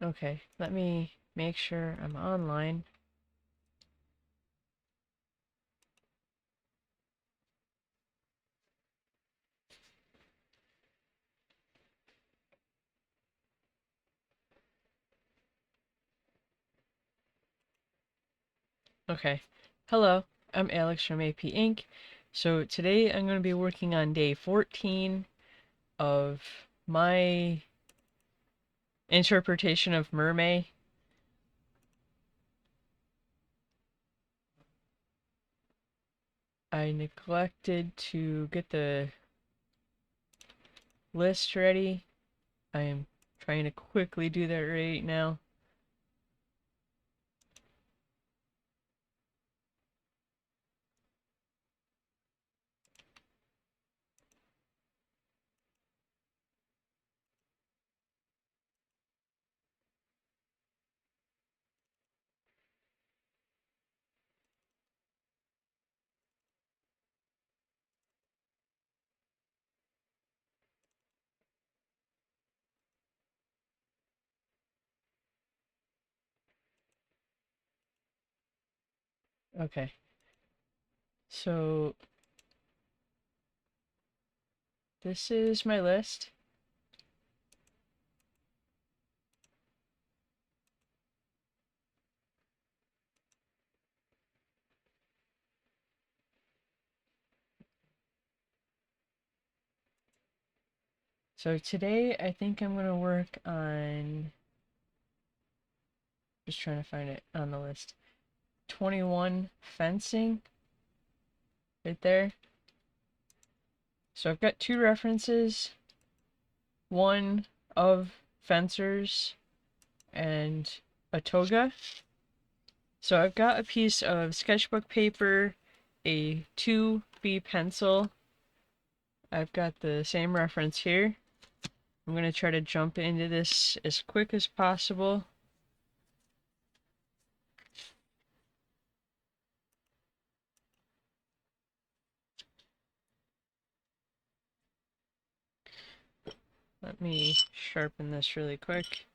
Okay, let me make sure I'm online. Okay, hello, I'm Alex from A.P. Ink. So today I'm going to be working on day 14 of my interpretation of Mermay. I neglected to get the list ready. I am trying to quickly do that right now. Okay, so this is my list. So today I think I'm going to work on, just trying to find it on the list, 21 fencing, right there. So I've got two references, one of fencers and a toga. So I've got a piece of sketchbook paper, a 2B pencil. I've got the same reference here. I'm going to try to jump into this as quick as possible. Let me sharpen this really quick.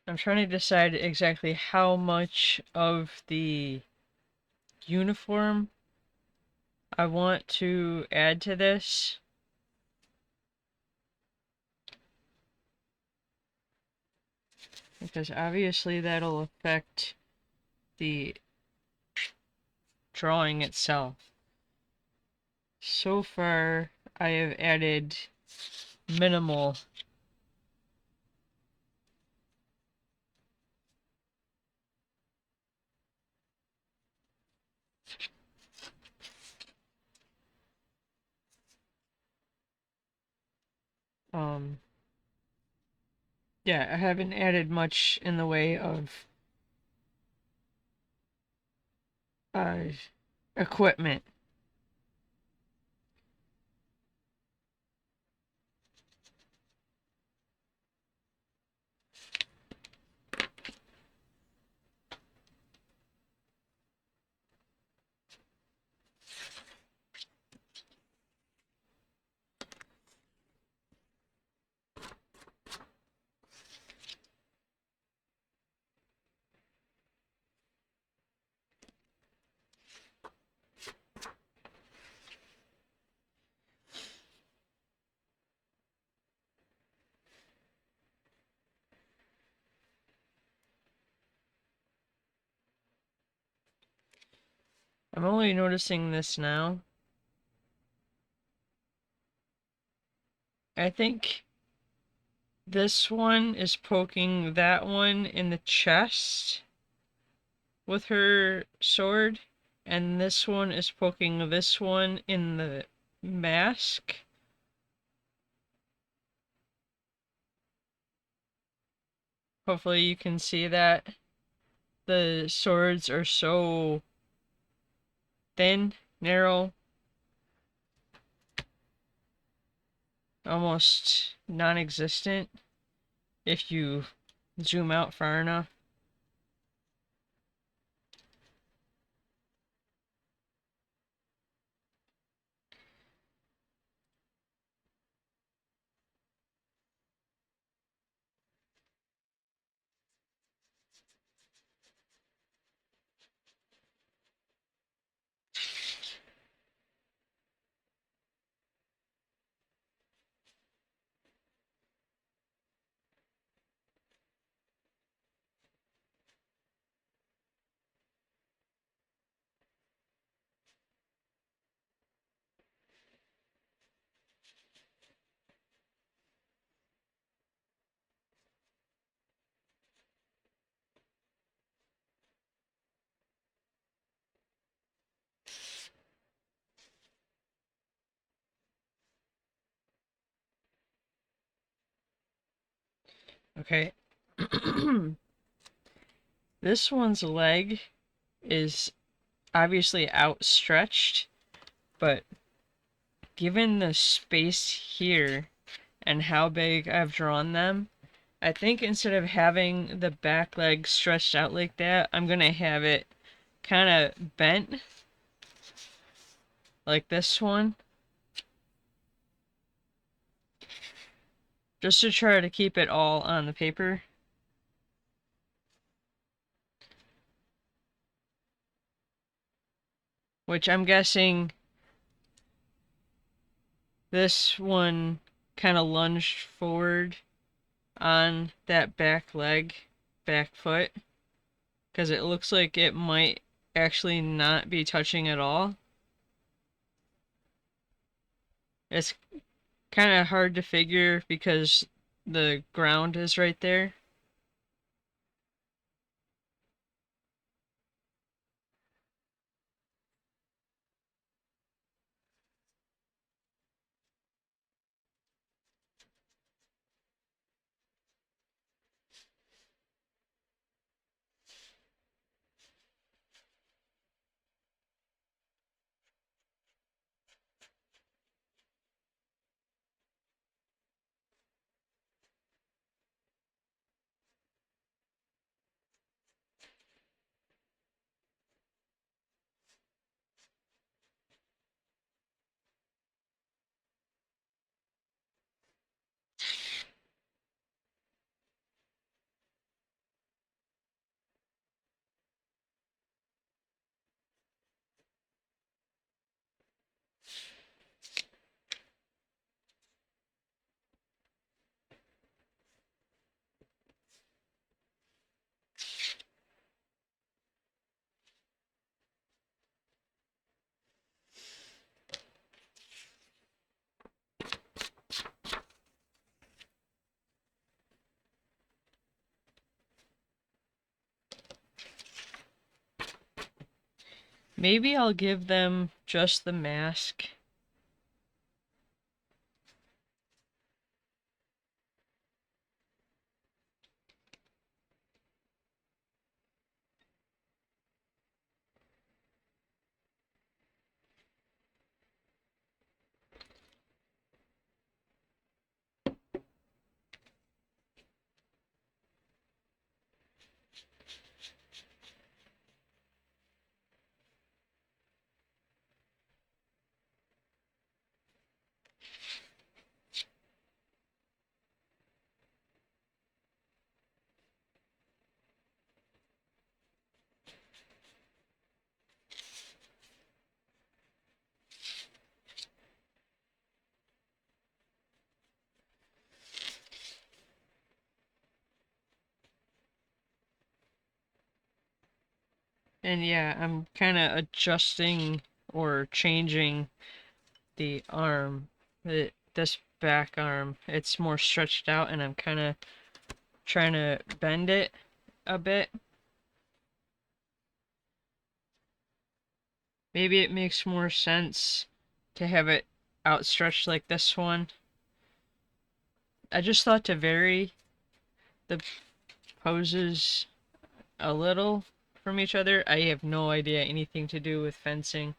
I'm trying to decide exactly how much of the uniform I want to add to this. Because obviously that'll affect the drawing itself. So far, I have added minimal. Yeah, I haven't added much in the way of uh, equipment. I'm only noticing this now. I think this one is poking that one in the chest with her sword, and this one is poking this one in the mask. Hopefully you can see that. The swords are so thin, narrow, almost non-existent if you zoom out far enough. Okay. This one's leg is obviously outstretched, but given the space here and how big I've drawn them, I think instead of having the back leg stretched out like that, I'm gonna have it kind of bent like this one, just to try to keep it all on the paper. Which I'm guessing this one kind of lunged forward on that back leg, back foot, because it looks like it might actually not be touching at all. It's kind of hard to figure because the ground is right there. Maybe I'll give them just the mask. And yeah, I'm kind of adjusting or changing the arm. This back arm, it's more stretched out and I'm kind of trying to bend it a bit. Maybe it makes more sense to have it outstretched like this one. I just thought to vary the poses a little from each other. I have no idea anything to do with fencing.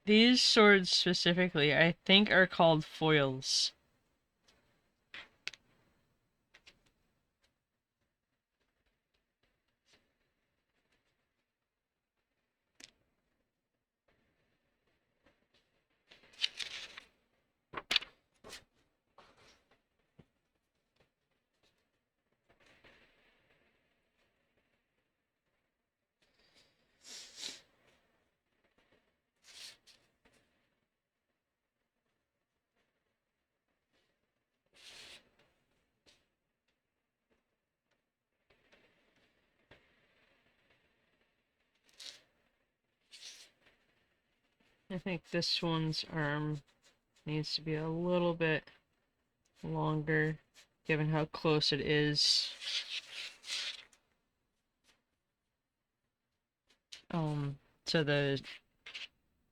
These swords specifically, I think are called foils. I think this one's arm needs to be a little bit longer, given how close it is to the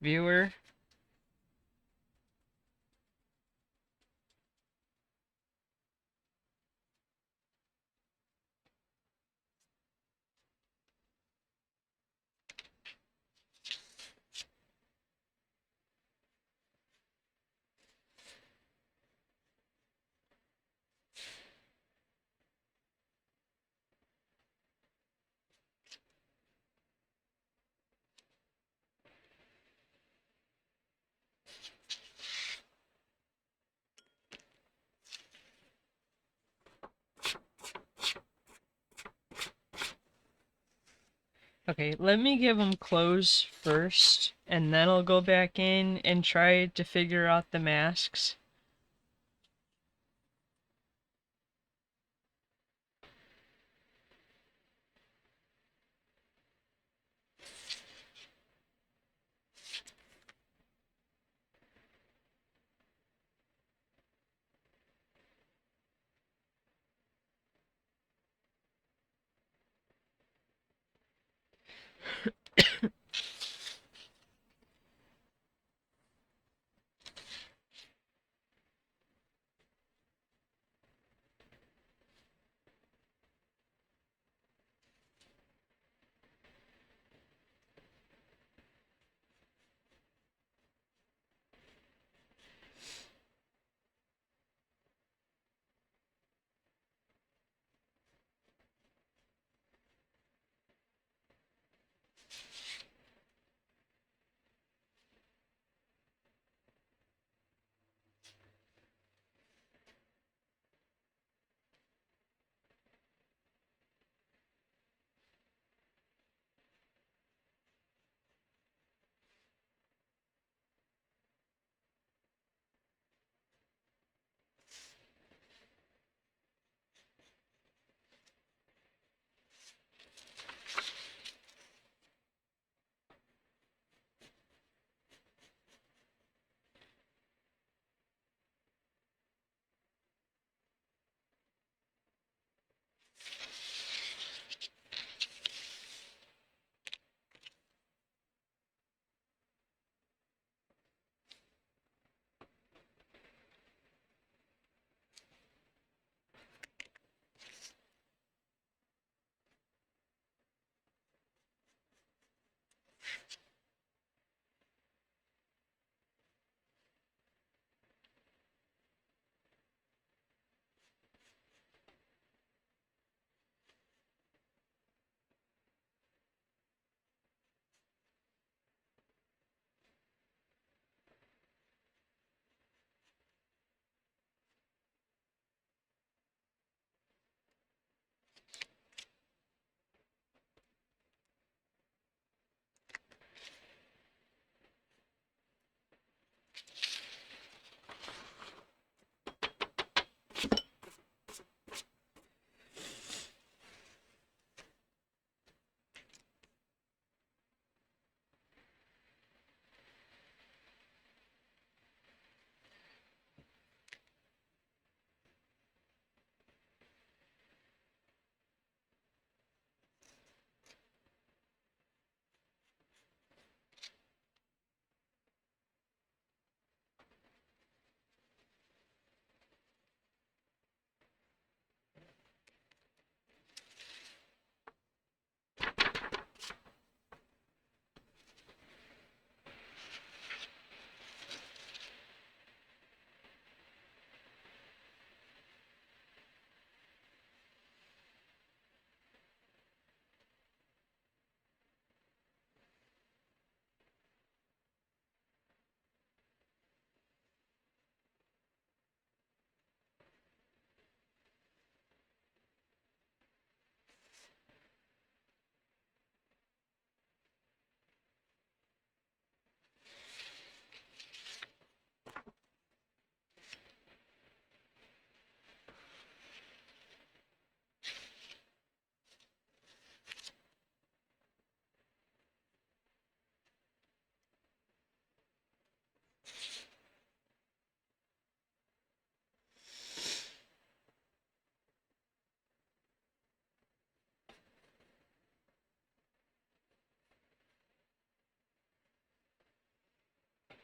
viewer. Okay, let me give them clothes first, and then I'll go back in and try to figure out the masks.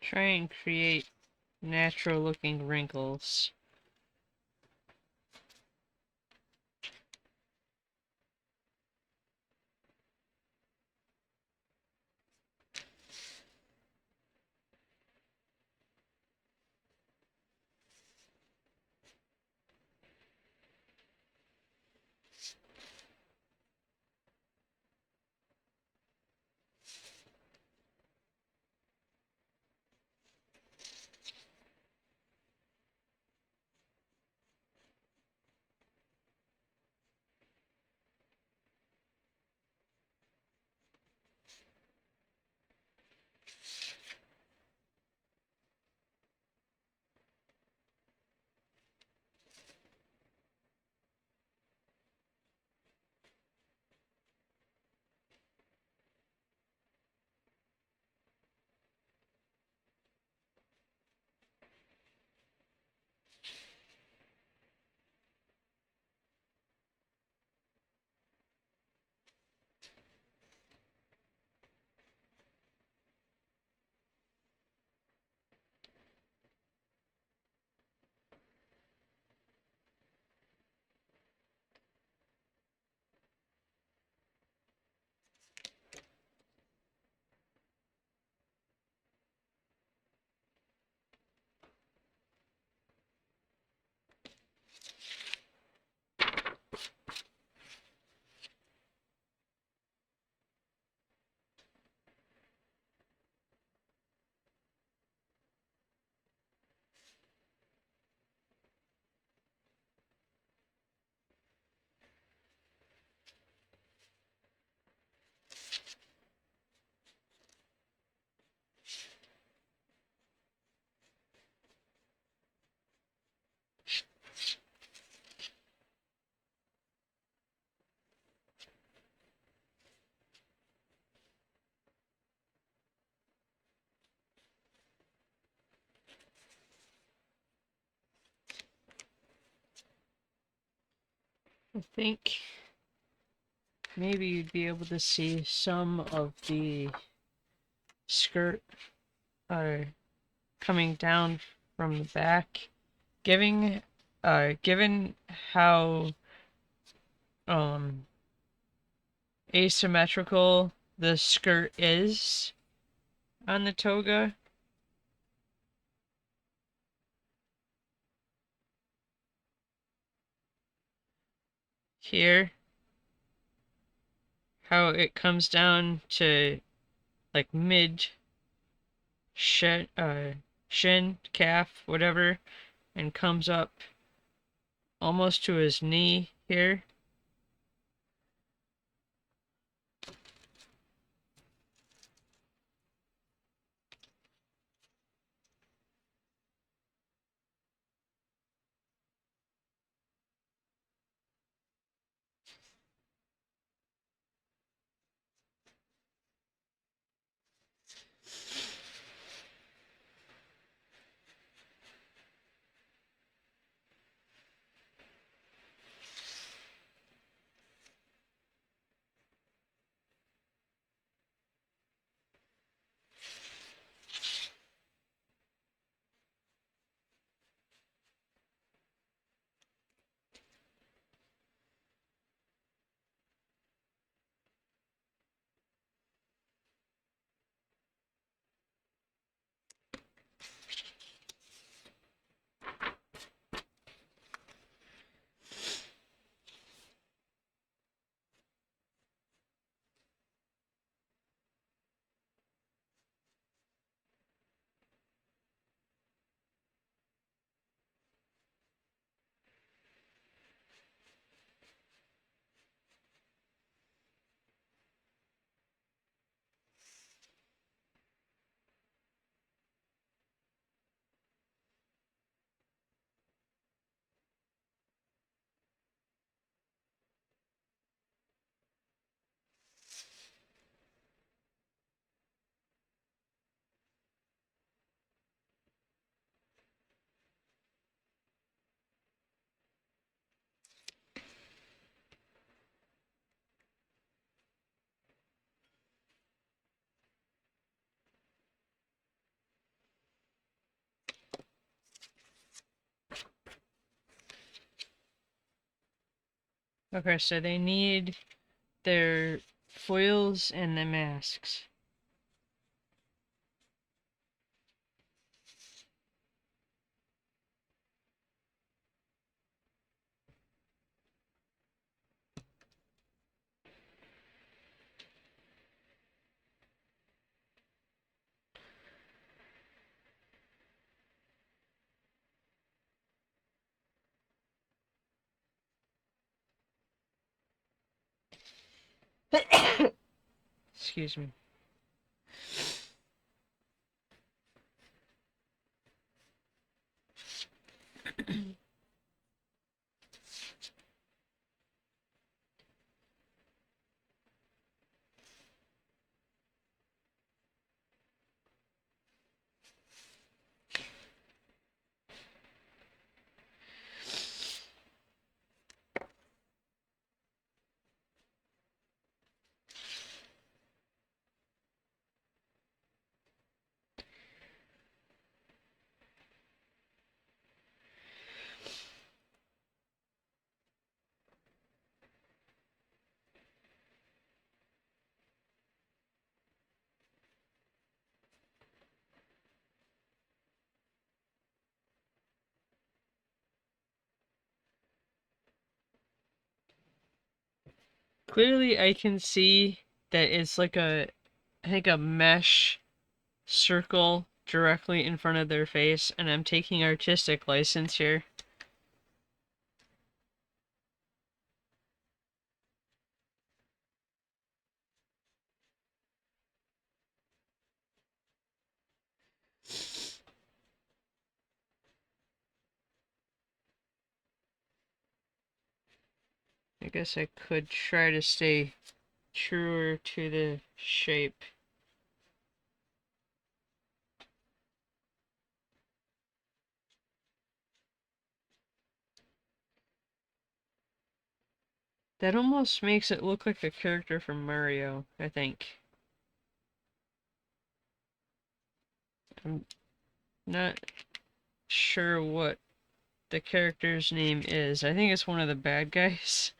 Try and create natural looking wrinkles. I think maybe you'd be able to see some of the skirt coming down from the back, given how asymmetrical the skirt is on the toga. Here, how it comes down to like mid shin, calf, whatever, and comes up almost to his knee here. Okay, so they need their foils and the masks. Excuse me. Clearly, I can see that it's like I think a mesh circle directly in front of their face, and I'm taking artistic license here. I guess I could try to stay truer to the shape. That almost makes it look like a character from Mario, I think. I'm not sure what the character's name is. I think it's one of the bad guys.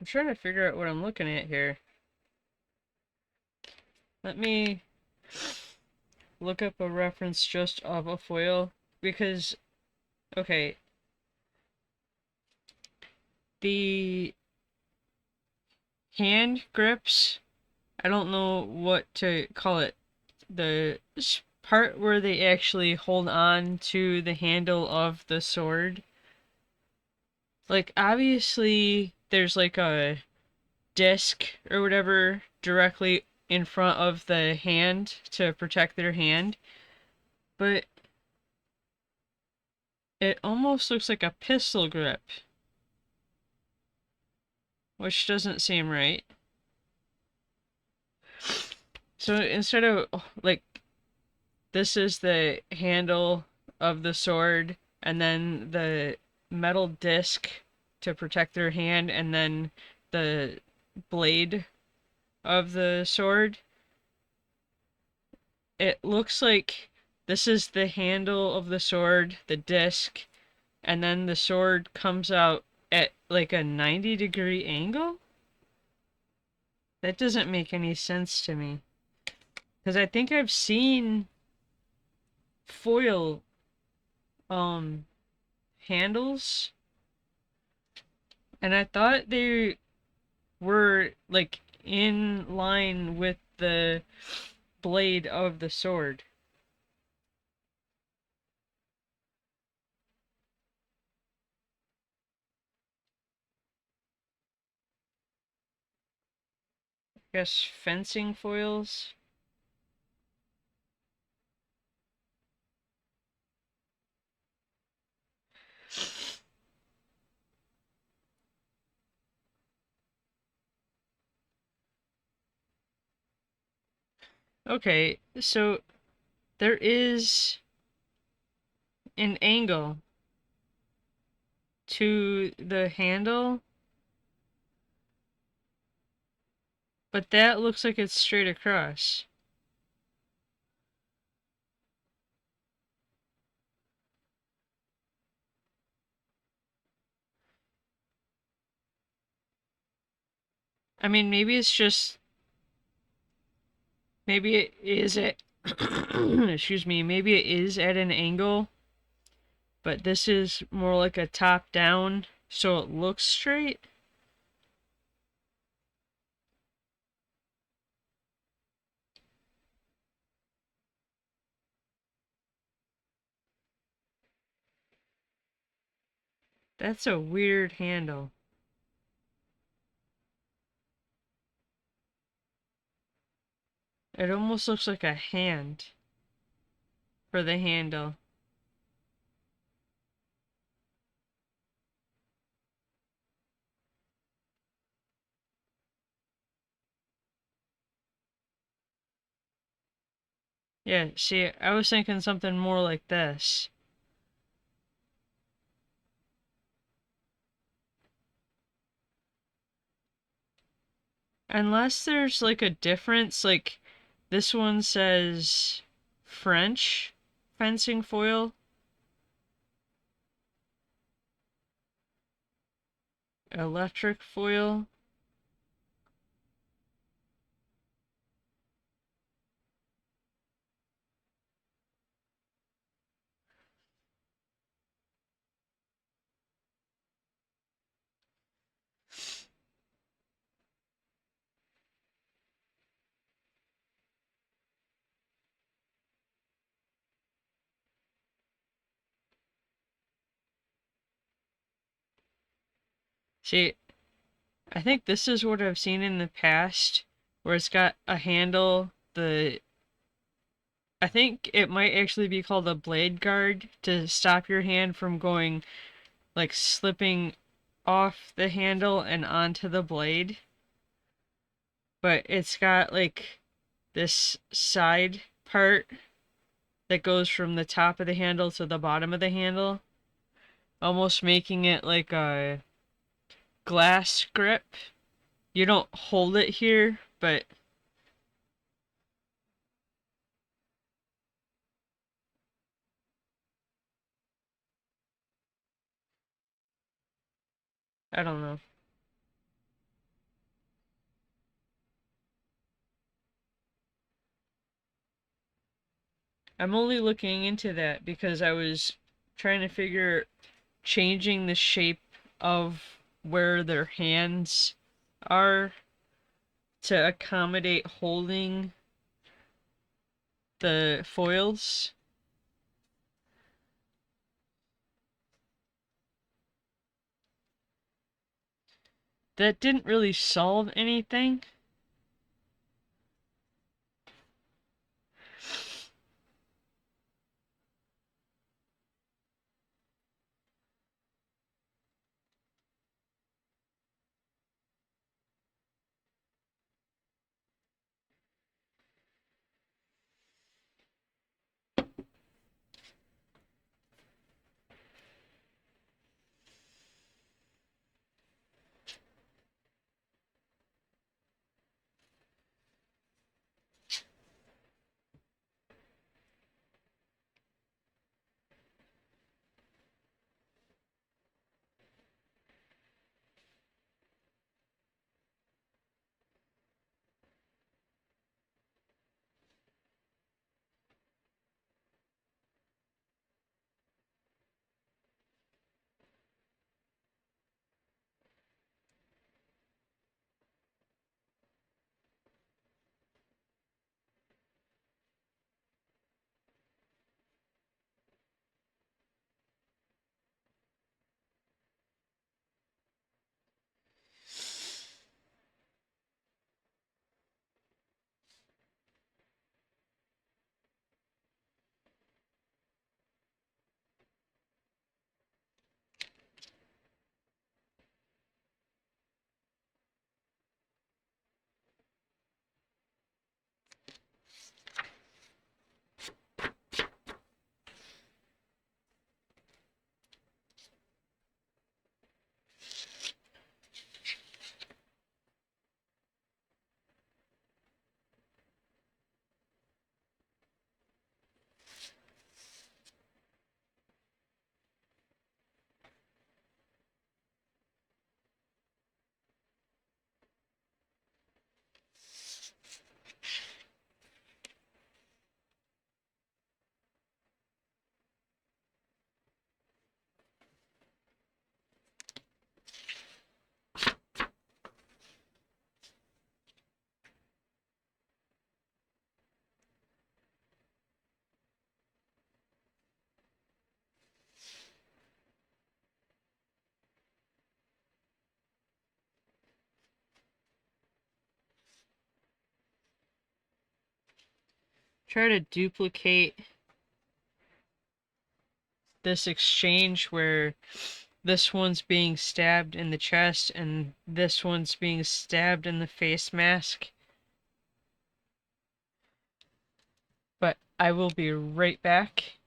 trying to figure out what I'm looking at here. Let me look up a reference just of a foil because, okay, the hand grips, I don't know what to call it. The part where they actually hold on to the handle of the sword. Like, obviously, there's like a disc or whatever directly in front of the hand to protect their hand, but it almost looks like a pistol grip, which doesn't seem right. So instead of, like, this is the handle of the sword, and then the metal disc to protect their hand, and then the blade of the sword. It looks like this is the handle of the sword, the disc, and then the sword comes out at like a 90-degree angle? That doesn't make any sense to me. Because I think I've seen foil handles, and I thought they were like in line with the blade of the sword. I guess fencing foils. Okay, so there is an angle to the handle, but that looks like it's straight across. I mean, maybe it's just, maybe it is at, excuse me, maybe it is at an angle, but this is more like a top down, so it looks straight. That's a weird handle. It almost looks like a hand for the handle. Yeah, see, I was thinking something more like this. Unless there's like a difference, like this one says French fencing foil, electric foil. See, I think this is what I've seen in the past, where it's got a handle, I think it might actually be called a blade guard to stop your hand from going, like, slipping off the handle and onto the blade. But it's got, like, this side part that goes from the top of the handle to the bottom of the handle, almost making it like a glass grip. You don't hold it here, but I don't know. I'm only looking into that because I was trying to figure changing the shape of where their hands are to accommodate holding the foils. That didn't really solve anything. Try to duplicate this exchange where this one's being stabbed in the chest and this one's being stabbed in the face mask. But I will be right back.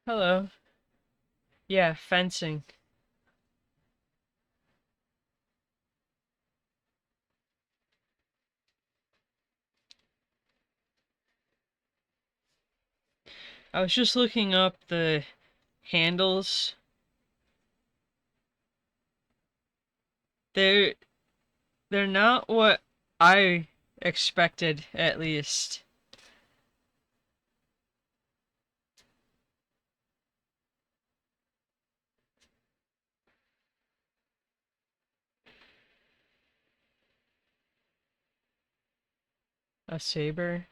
Hello. Yeah, fencing. I was just looking up the handles. They're they're not what I expected, at least. A saber.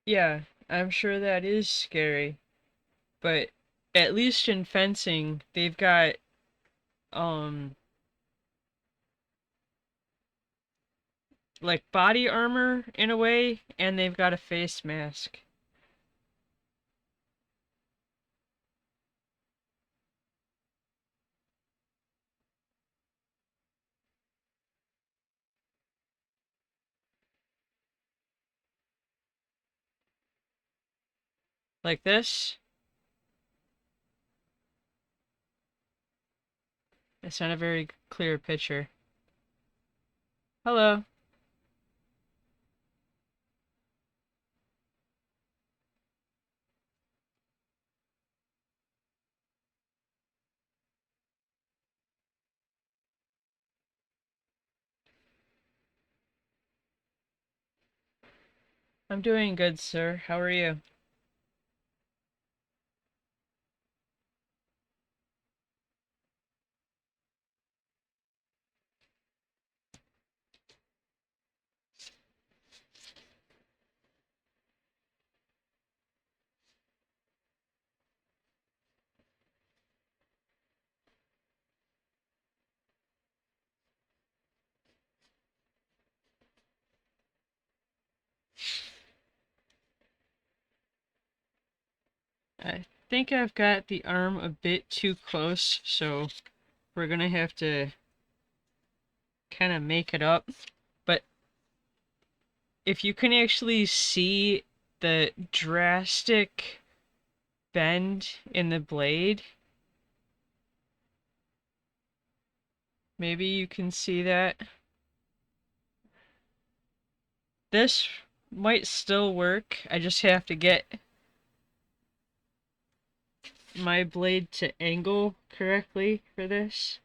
Yeah, I'm sure that is scary, but at least in fencing, they've got um like body armor in a way, and they've got a face mask. Like this. It's not a very clear picture. Hello. I'm doing good, sir. How are you? I think I've got the arm a bit too close, so we're gonna have to kind of make it up. But if you can actually see the drastic bend in the blade, maybe you can see that. This might still work. I just have to get my blade to angle correctly for this.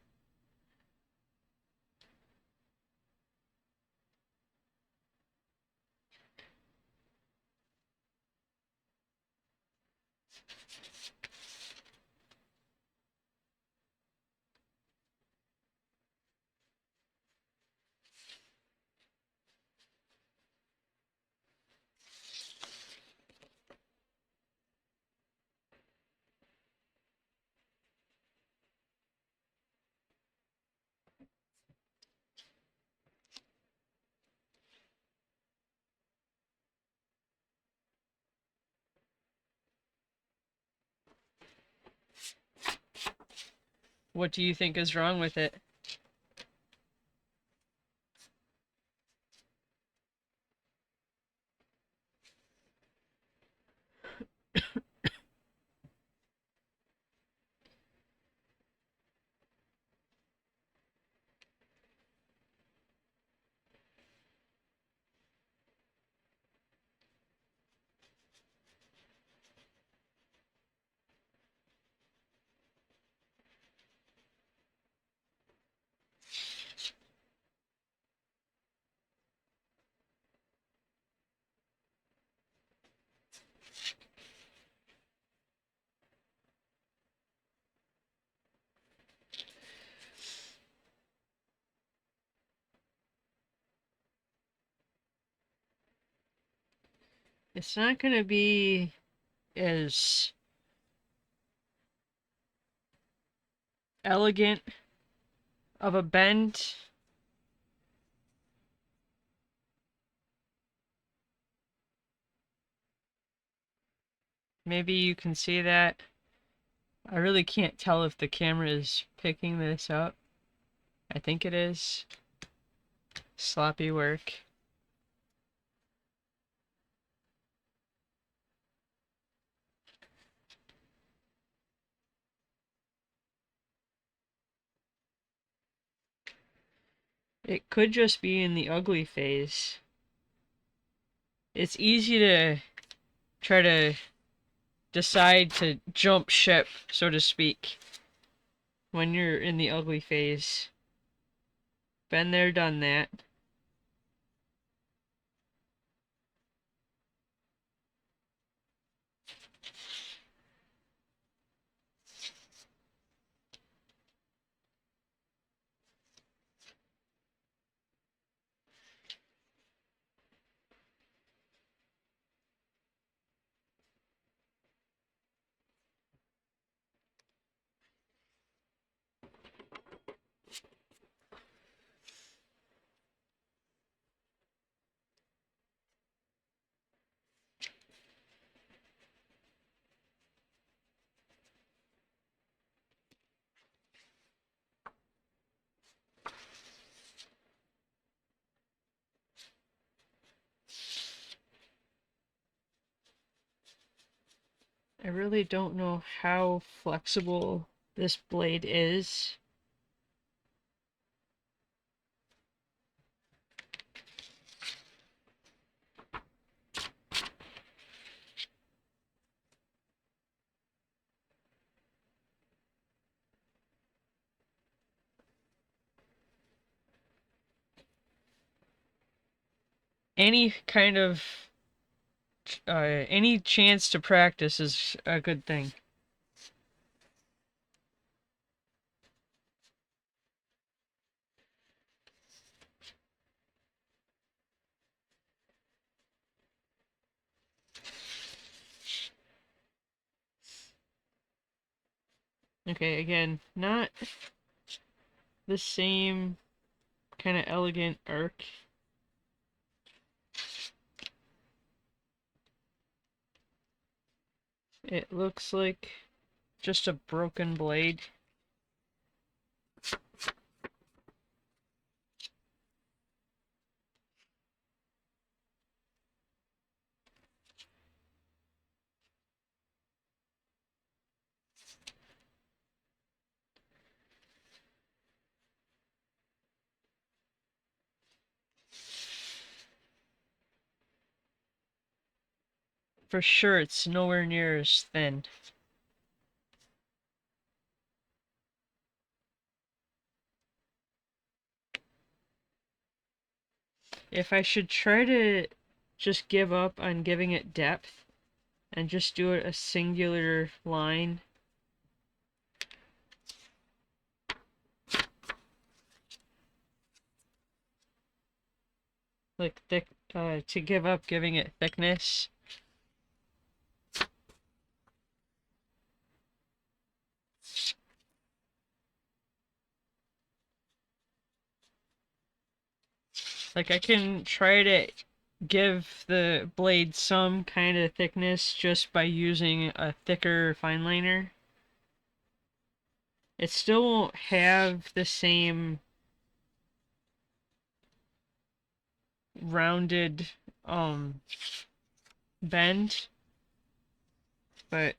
What do you think is wrong with it? It's not going to be as elegant of a bend. Maybe you can see that. I really can't tell if the camera is picking this up. I think it is. Sloppy work. It could just be in the ugly phase. It's easy to try to decide to jump ship, so to speak, when you're in the ugly phase. Been there, done that. I really don't know how flexible this blade is. Any kind of any chance to practice is a good thing. Okay, again, not the same kind of elegant arc. It looks like just a broken blade. For sure, it's nowhere near as thin. If I should try to just give up on giving it depth and just do it a singular line, like thick, to give up giving it thickness. Like I can try to give the blade some kind of thickness just by using a thicker fine liner. It still won't have the same rounded bend, but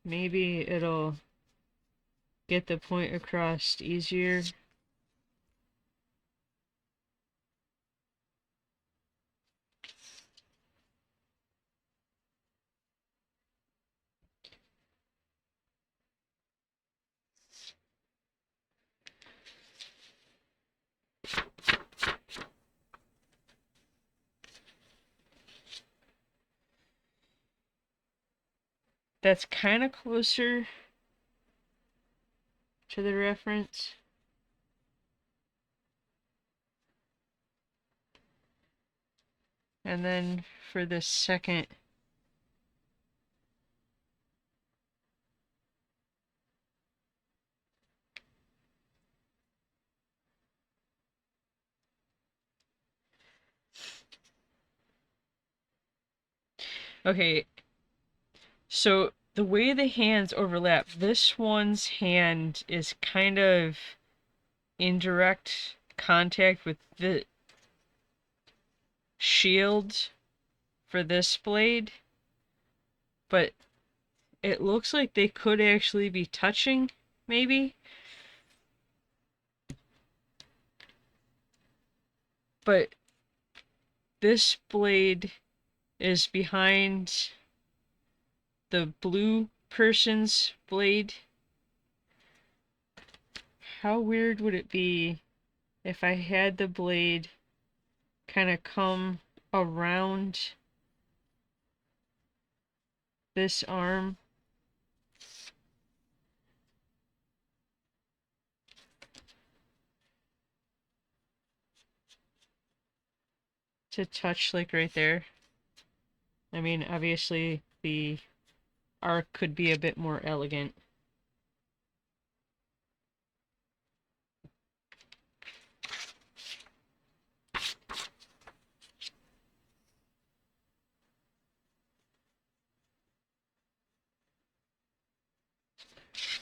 maybe it'll get the point across easier. That's kind of closer to the reference. And then for the second Okay, so the way the hands overlap, this one's hand is kind of in direct contact with the shield for this blade, but it looks like they could actually be touching, maybe. But this blade is behind the blue person's blade. How weird would it be if I had the blade kind of come around this arm? To touch like right there. I mean, obviously the arc could be a bit more elegant.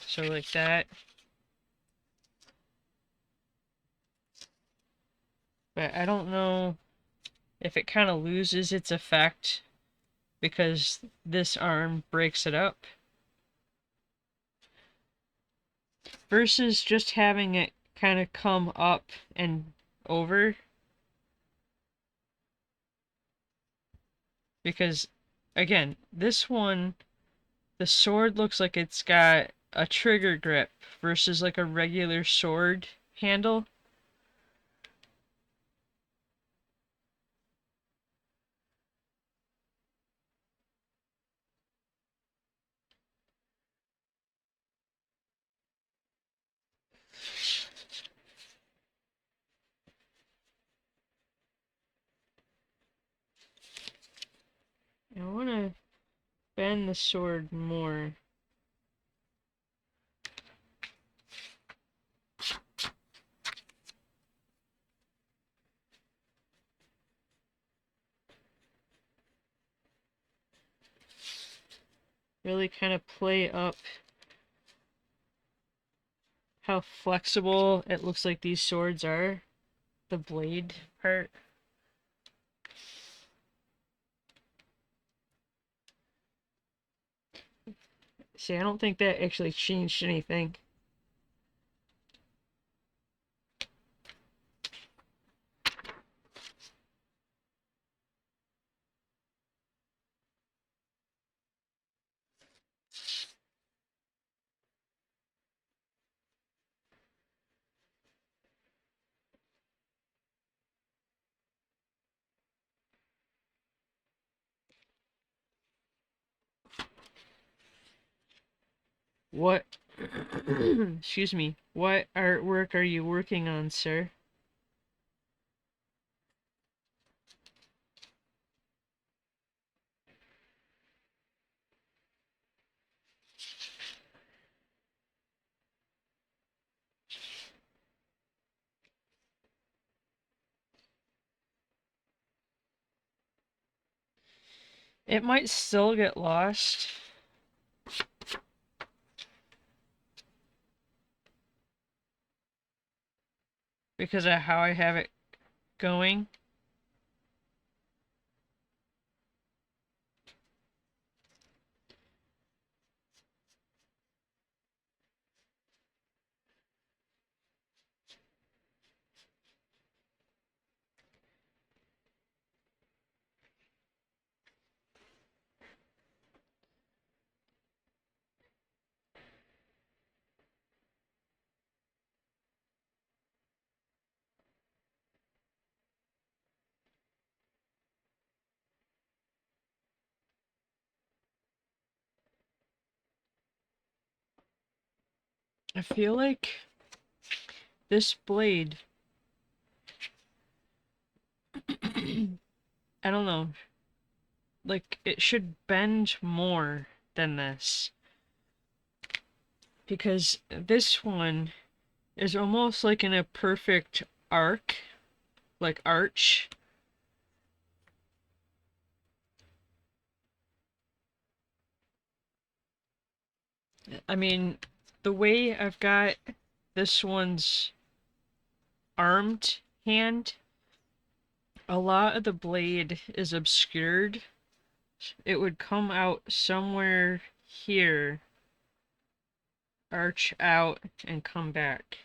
So like that. But I don't know if it kind of loses its effect because this arm breaks it up. Versus just having it kind of come up and over. Because, again, this one, the sword looks like it's got a trigger grip versus like a regular sword handle. I want to bend the sword more. Really kind of play up how flexible it looks like these swords are. The blade part. See, I don't think that actually changed anything. What, excuse me, what artwork are you working on, sir? It might still get lost. Because of how I have it going. I feel like this blade, I don't know, like it should bend more than this. Because this one is almost like in a perfect arc, like arch. I mean, the way I've got this one's armed hand, a lot of the blade is obscured. It would come out somewhere here, arch out, and come back.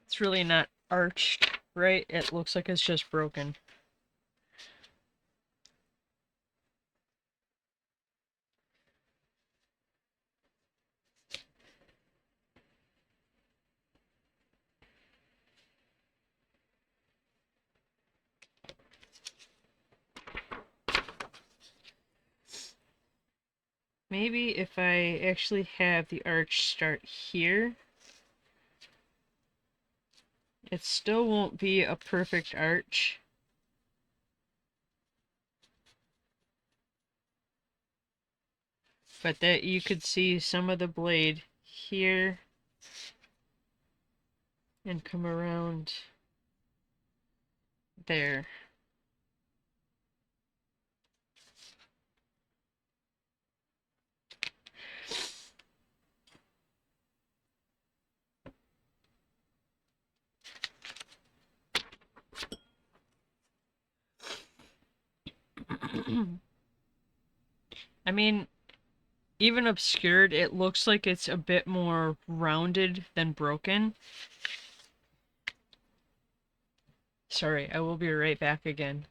It's really not arched, right? It looks like it's just broken. Maybe if I actually have the arch start here, it still won't be a perfect arch. But that you could see some of the blade here and come around there. I mean, even obscured, it looks like it's a bit more rounded than broken. Sorry, I will be right back again.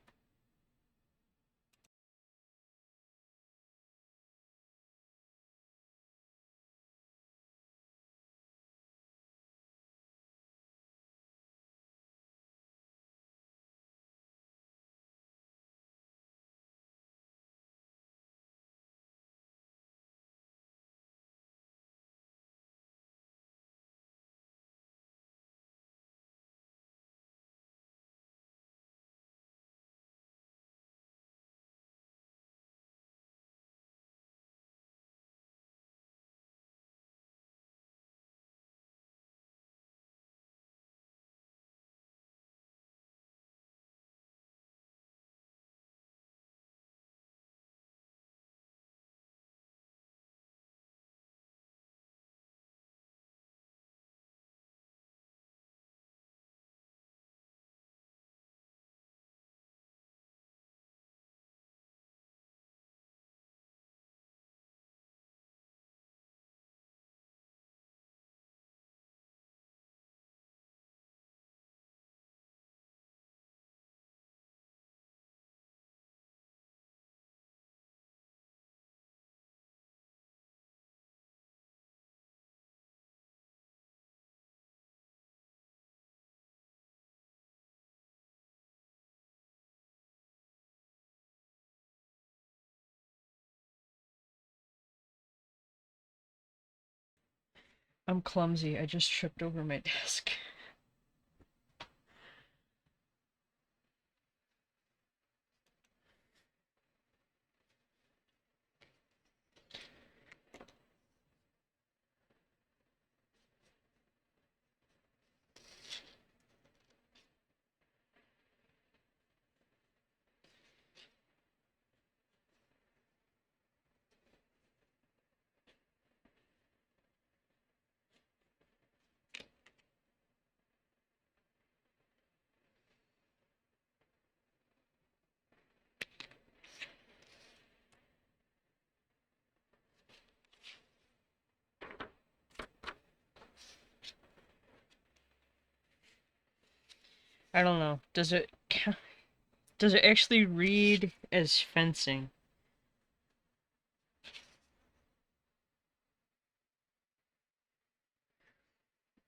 I'm clumsy. I just tripped over my desk. I don't know. Does it count? Does it actually read as fencing?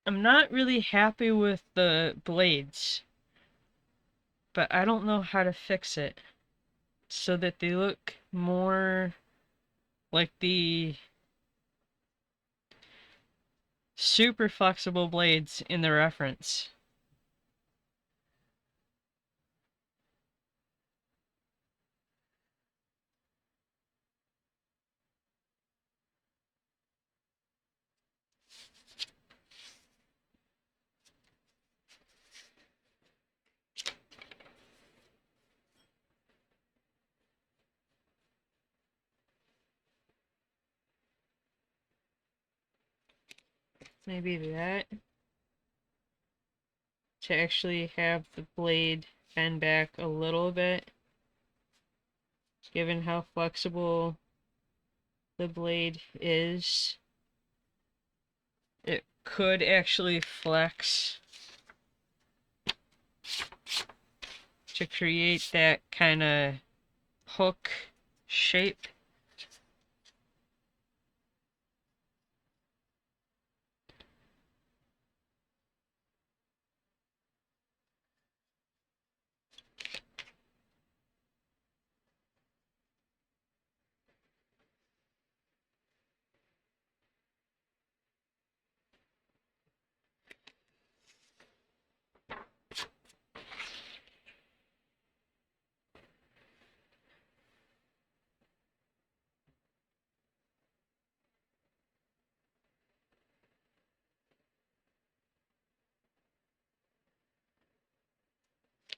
I'm not really happy with the blades, but I don't know how to fix it so that they look more like the super flexible blades in the reference. Maybe that, to actually have the blade bend back a little bit, given how flexible the blade is. It could actually flex to create that kind of hook shape.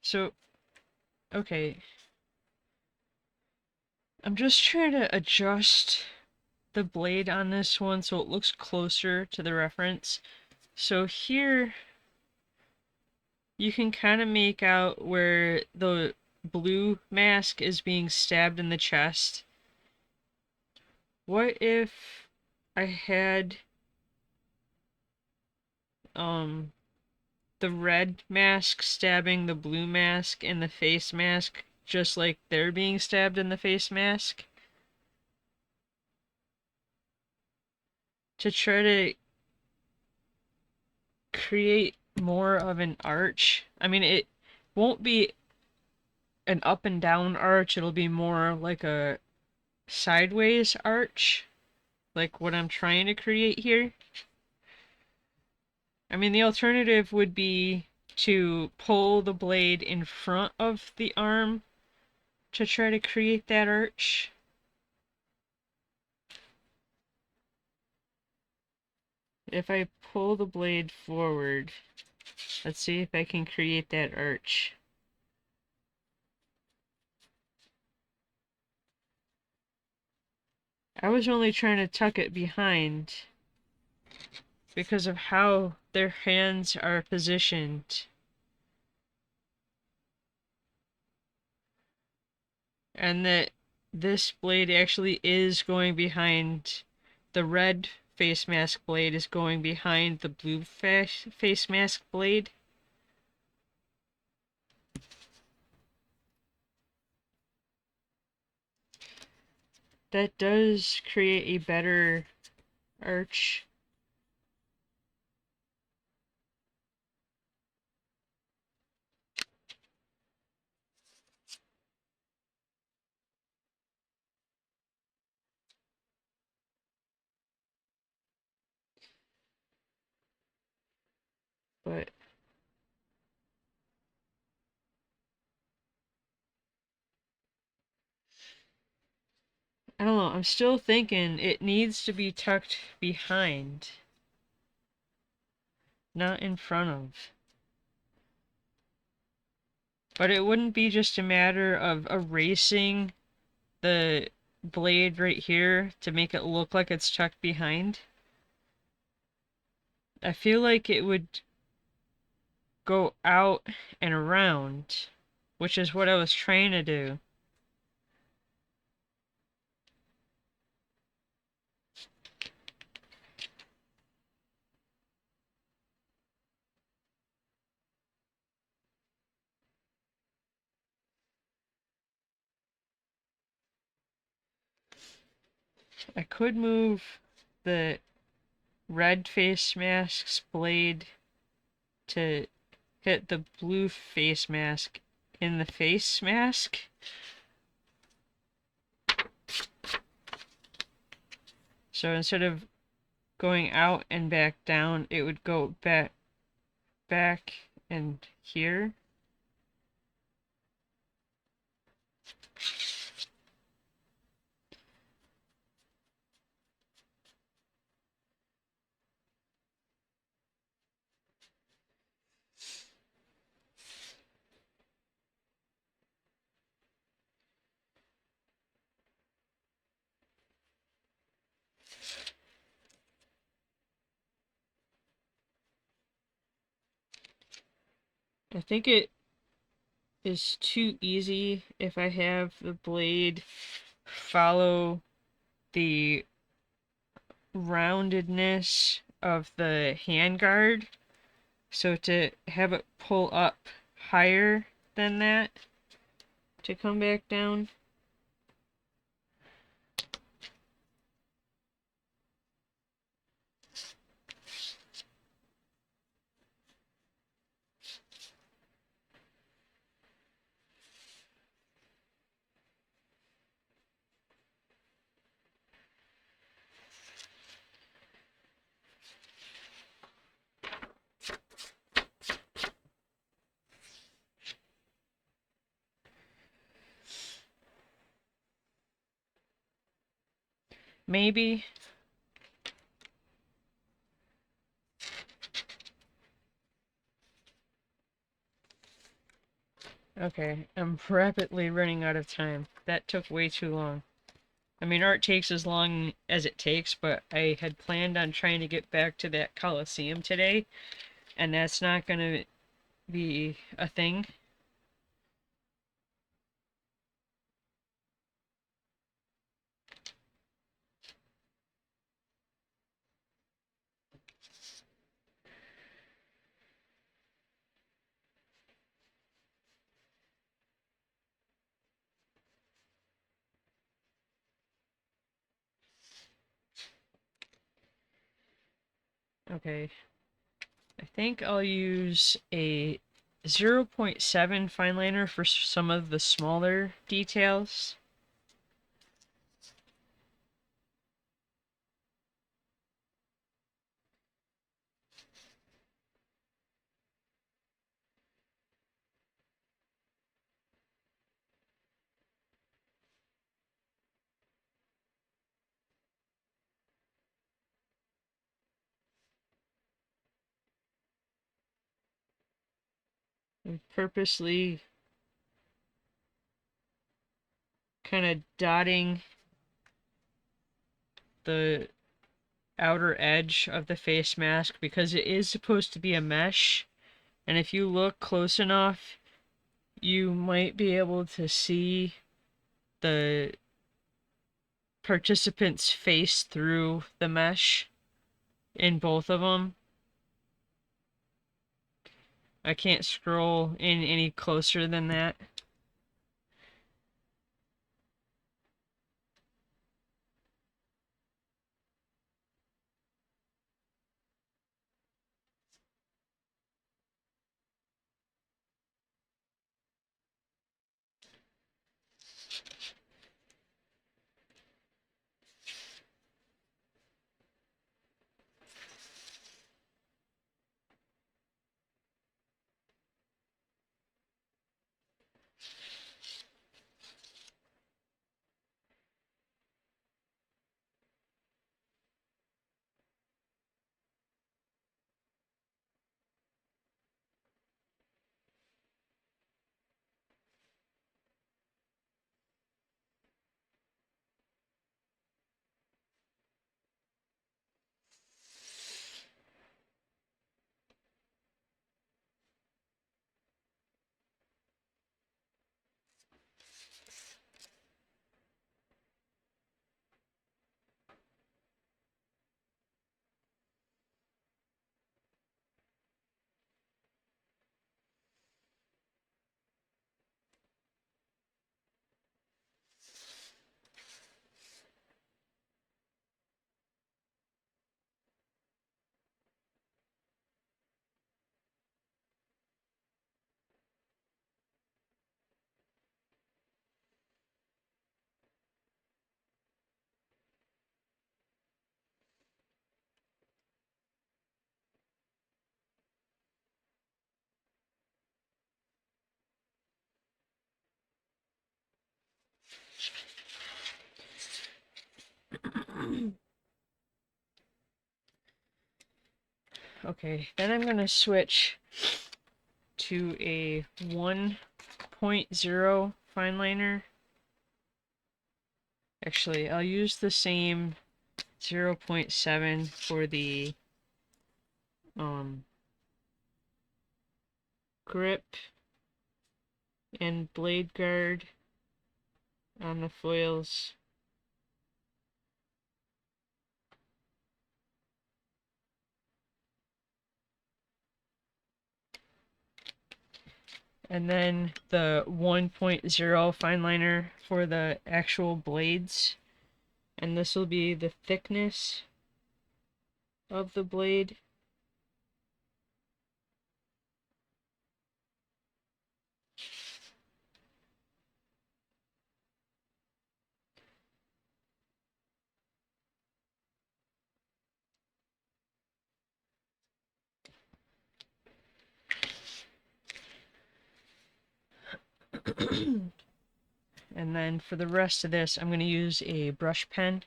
So, okay. I'm just trying to adjust the blade on this one so it looks closer to the reference. So here you can kind of make out where the blue mask is being stabbed in the chest. What if I had the red mask stabbing the blue mask in the face mask, just like they're being stabbed in the face mask, to try to create more of an arch. I mean, it won't be an up and down arch, it'll be more like a sideways arch, like what I'm trying to create here. I mean, the alternative would be to pull the blade in front of the arm to try to create that arch. If I pull the blade forward, let's see if I can create that arch. I was only trying to tuck it behind because of how their hands are positioned. And that this blade actually is going behind, the red face mask blade is going behind the blue face mask blade. That does create a better arch. But I don't know, I'm still thinking it needs to be tucked behind, not in front of. But it wouldn't be just a matter of erasing the blade right here to make it look like it's tucked behind. I feel like it would go out and around, which is what I was trying to do. I could move the red face mask's blade to hit the blue face mask in the face mask. So instead of going out and back down, it would go back and here. I think it is too easy if I have the blade follow the roundedness of the handguard. So to have it pull up higher than that to come back down. Maybe. Okay, I'm rapidly running out of time. That took way too long. I mean, art takes as long as it takes, but I had planned on trying to get back to that Coliseum today, and that's not gonna be a thing. Okay, I think I'll use a 0.7 fine liner for some of the smaller details. I'm purposely kind of dotting the outer edge of the face mask because it is supposed to be a mesh, and if you look close enough you might be able to see the participant's face through the mesh in both of them. I can't scroll in any closer than that. Okay, then I'm gonna switch to a 1.0 fine liner. Actually, I'll use the same 0.7 for the grip and blade guard on the foils. And then the 1.0 fine liner for the actual blades. And this will be the thickness of the blade. And then for the rest of this, I'm going to use a brush pen.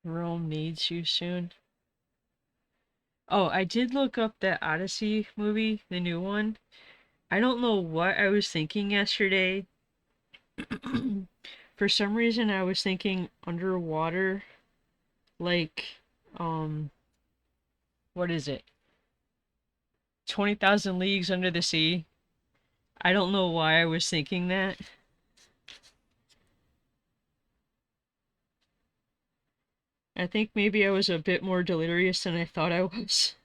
Rome needs you soon. Oh, I did look up that Odyssey movie, the new one. I don't know what I was thinking yesterday. For some reason, I was thinking underwater, like, um, what is it? 20,000 Leagues Under the Sea. I don't know why I was thinking that. I think maybe I was a bit more delirious than I thought I was.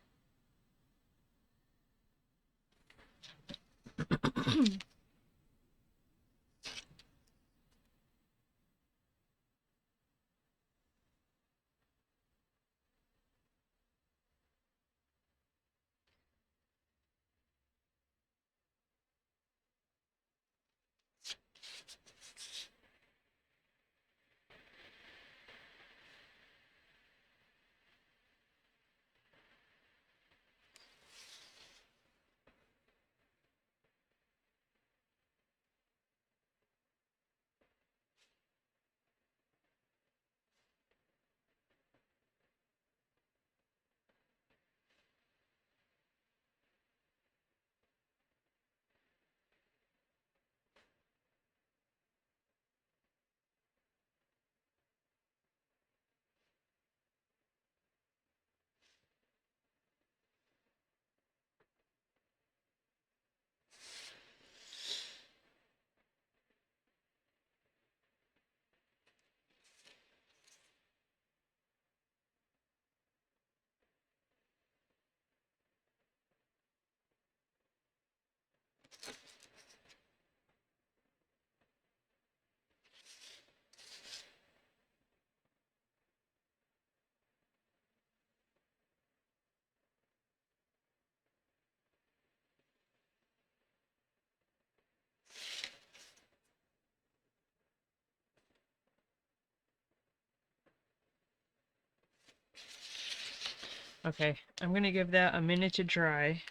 Okay, I'm gonna give that a minute to dry,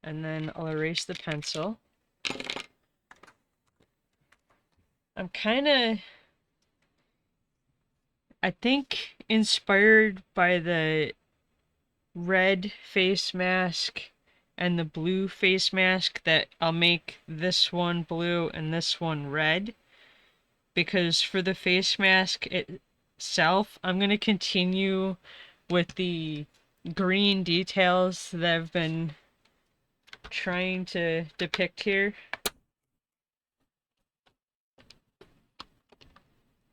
and then I'll erase the pencil. I'm kinda, I think, inspired by the red face mask and the blue face mask that I'll make this one blue and this one red. Because for the face mask itself, I'm going to continue with the green details that I've been trying to depict here.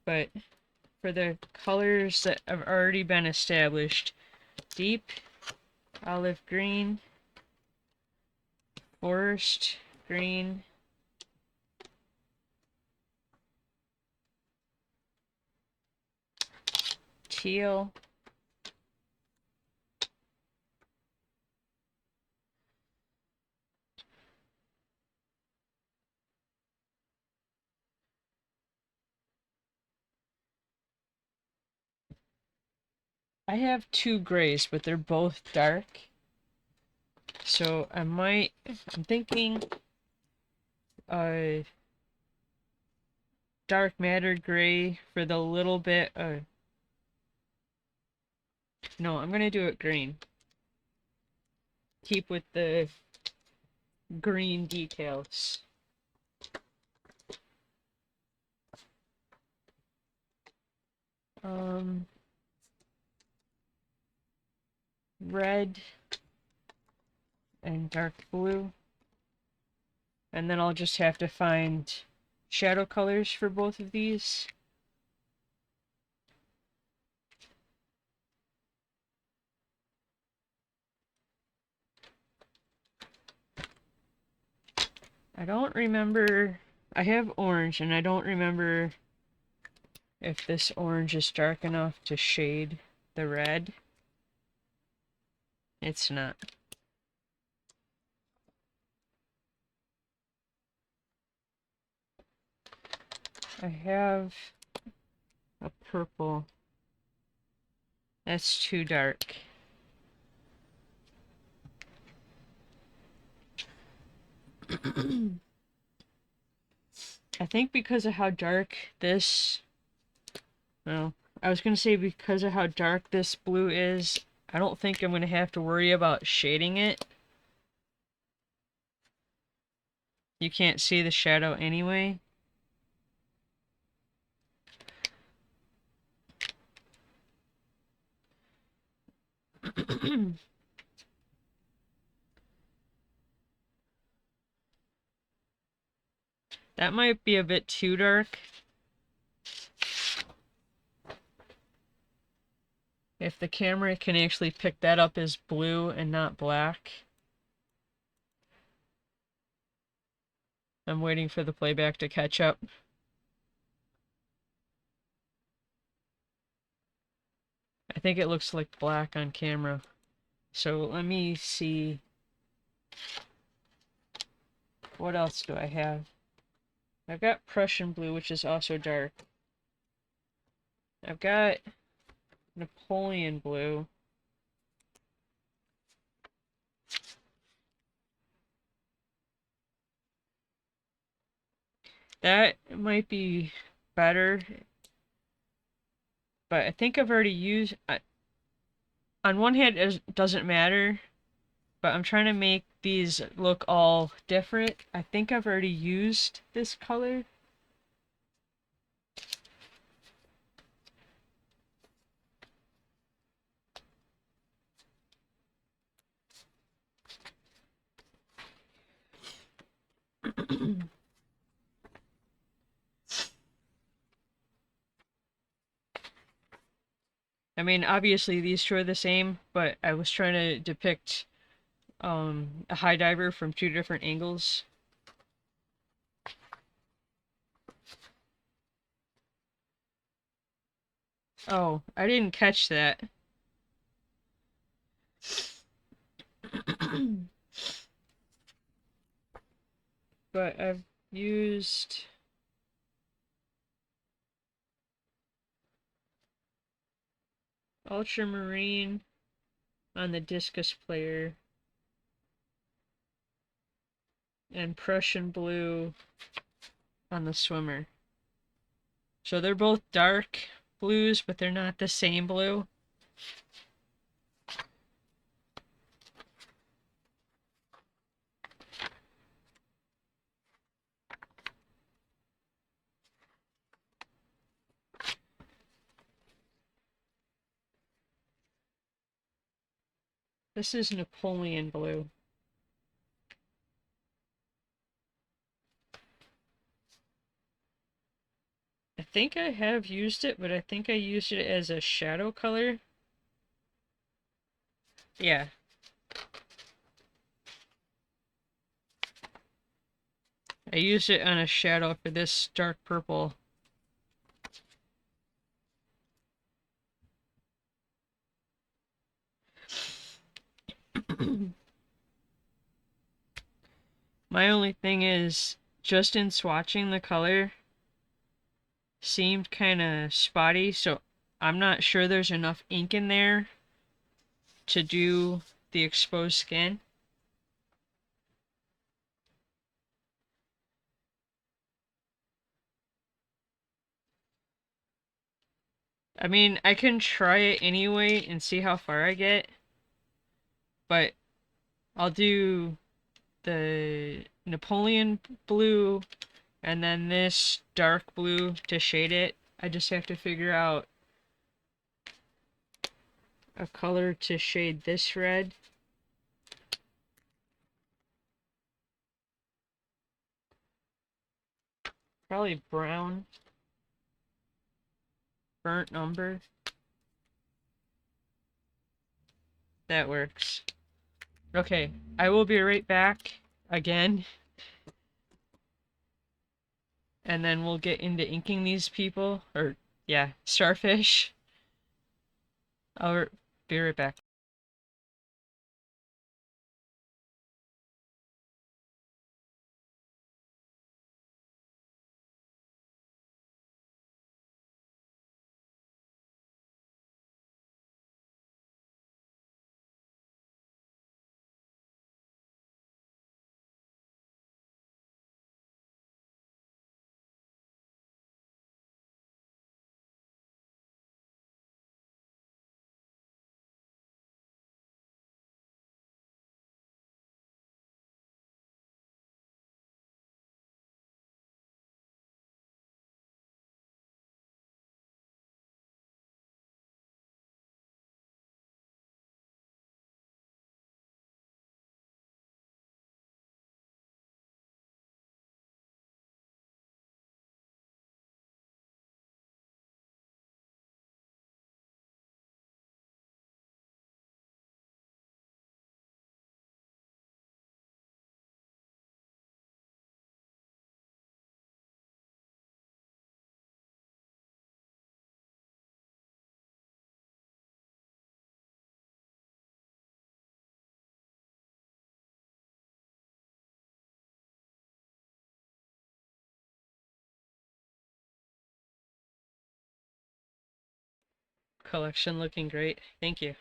But for the colors that have already been established, deep olive green, forest green, teal, I have two grays, but they're both dark. So I'm thinking dark matter gray for the little bit no, I'm gonna do it green. Keep with the green details. Red and dark blue. And then I'll just have to find shadow colors for both of these. I don't remember, I have orange and I don't remember if this orange is dark enough to shade the red. It's not. I have a purple. That's too dark. I think because of how dark this... Well, I was going to say because of how dark this blue is, I don't think I'm going to have to worry about shading it. You can't see the shadow anyway. That might be a bit too dark. If the camera can actually pick that up as blue and not black. I'm waiting for the playback to catch up. I think it looks like black on camera. So let me see. What else do I have? I've got Prussian blue, which is also dark. I've got Napoleon blue. That might be better, but I think I've already used... on one hand, it doesn't matter, but I'm trying to make these look all different. I think I've already used this color. I mean, obviously these two are the same, but I was trying to depict a high diver from two different angles. Oh, I didn't catch that. But I've used ultramarine on the discus player, and Prussian blue on the swimmer. So they're both dark blues, but they're not the same blue. This is Napoleon blue. I think I have used it, but I think I used it as a shadow color. Yeah. I used it on a shadow for this dark purple. My only thing is, just in swatching the color, seemed kind of spotty, so I'm not sure there's enough ink in there to do the exposed skin. I mean, I can try it anyway and see how far I get, but I'll do the Napoleon blue and then this dark blue to shade it. I just have to figure out a color to shade this red. Probably brown. Burnt umber. That works. Okay, I will be right back again. And then we'll get into inking these people. Or, yeah, Starfish. I'll be right back. Collection looking great. Thank you.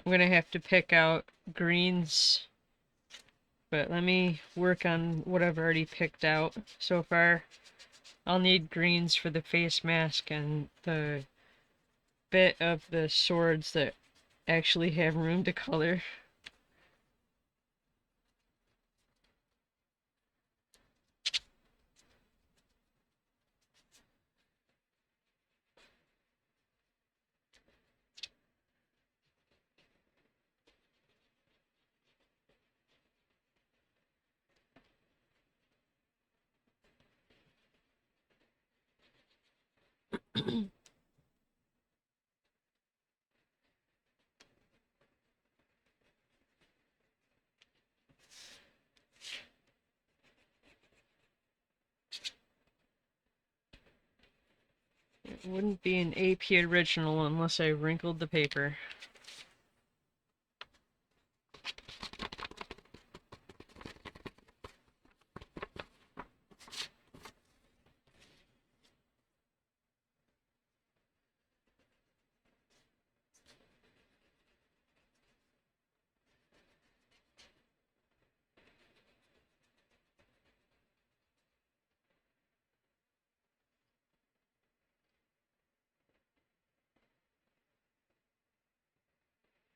I'm gonna have to pick out greens, but let me work on what I've already picked out so far. I'll need greens for the face mask and the bit of the swords that actually have room to color. It wouldn't be an AP original unless I wrinkled the paper.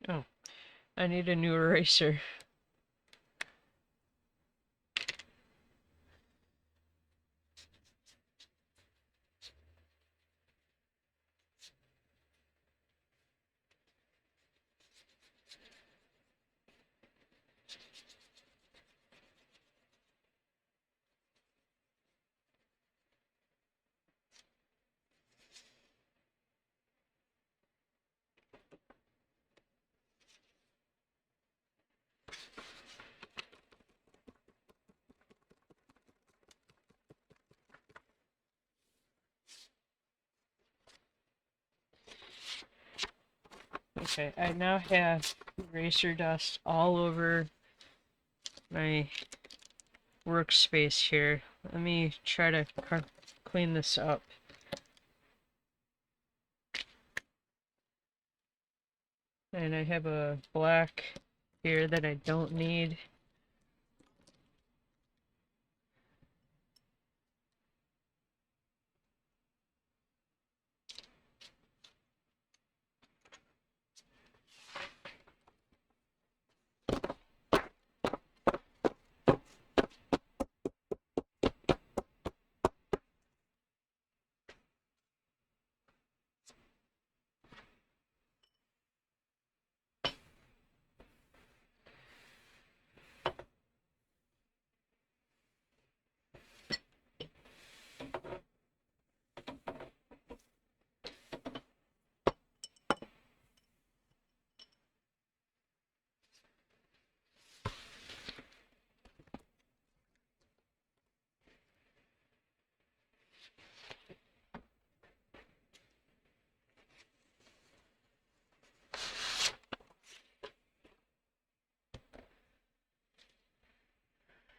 Oh, I need a new eraser. Okay, I now have eraser dust all over my workspace here. Let me try to clean this up. And I have a black here that I don't need.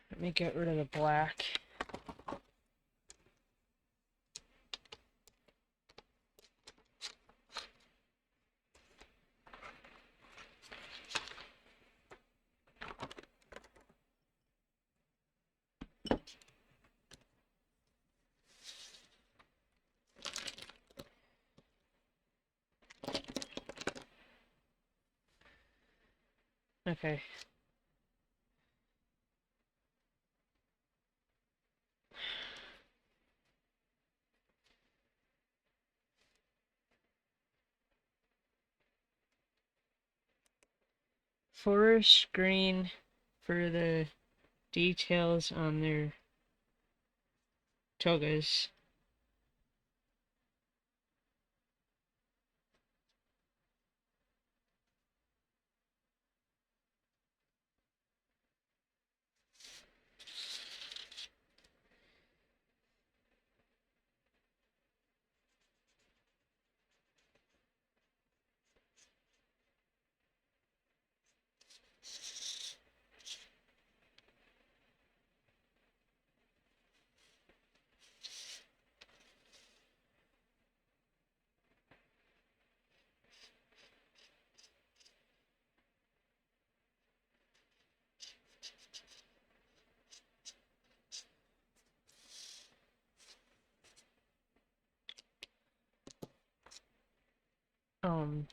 Let me get rid of the black. Okay. Forest green for the details on their togas.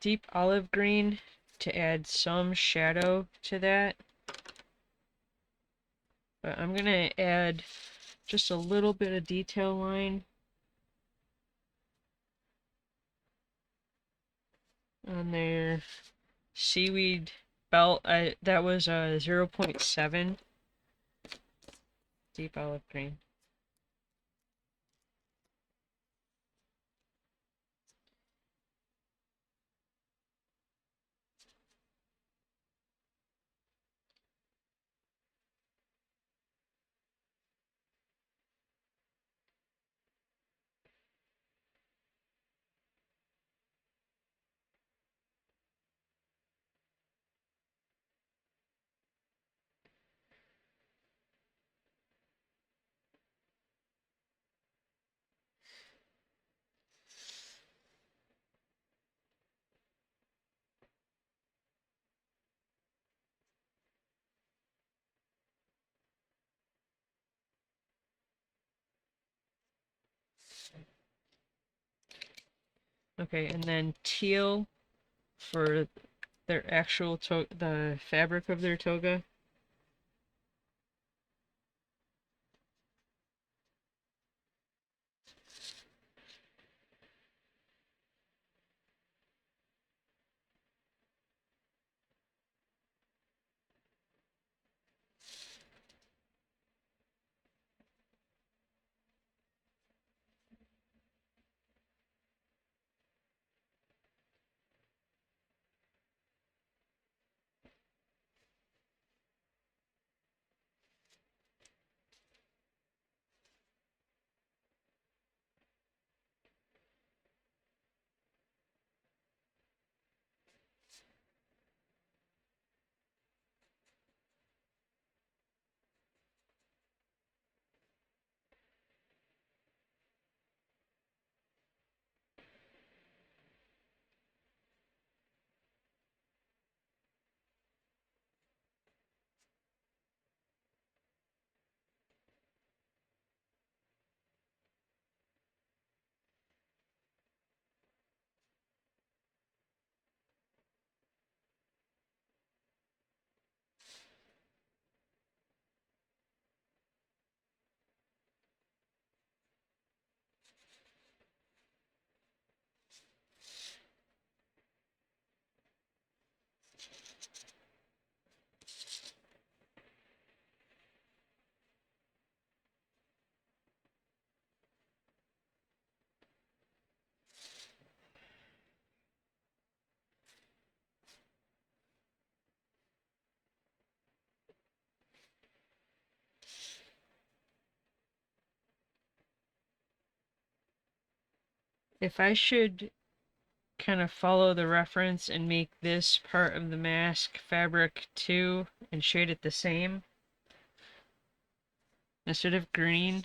Deep olive green to add some shadow to that. But I'm gonna add just a little bit of detail line on their seaweed belt. That was a 0.7 deep olive green. Okay, and then teal for their actual the fabric of their toga. If I should kind of follow the reference and make this part of the mask fabric 2 and shade it the same instead of green.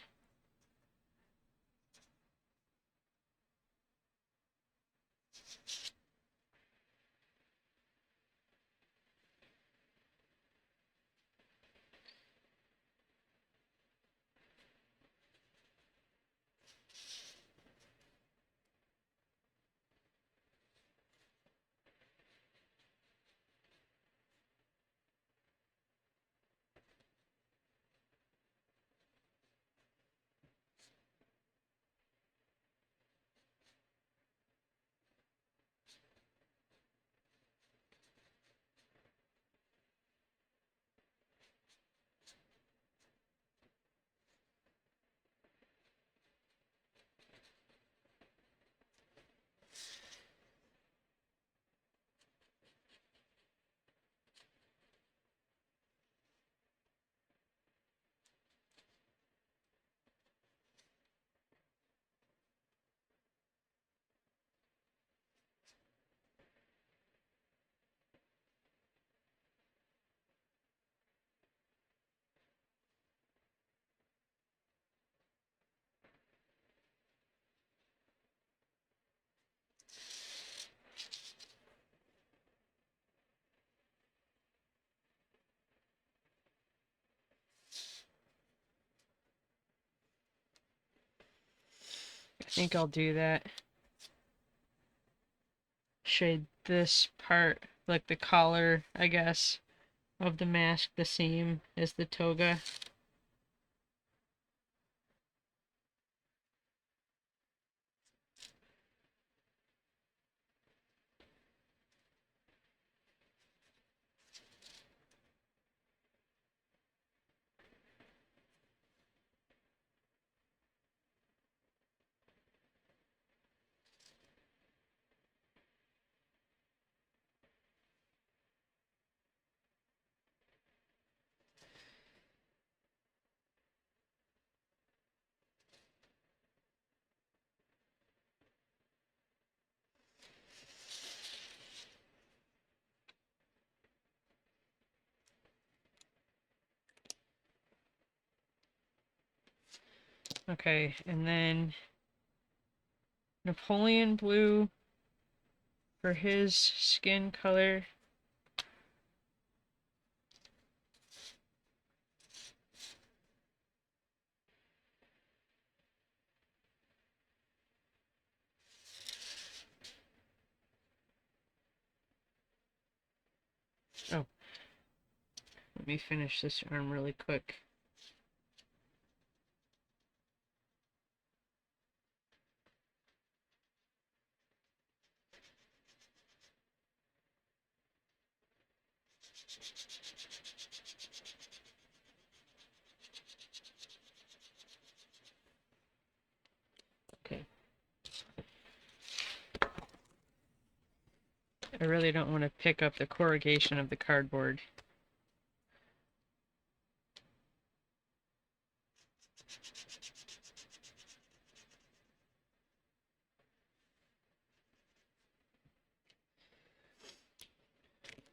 I think I'll do that. Shade this part, like the collar, I guess, of the mask the same as the toga. Okay, and then Napoleon blue for his skin color. Oh, let me finish this arm really quick. Okay. I really don't want to pick up the corrugation of the cardboard.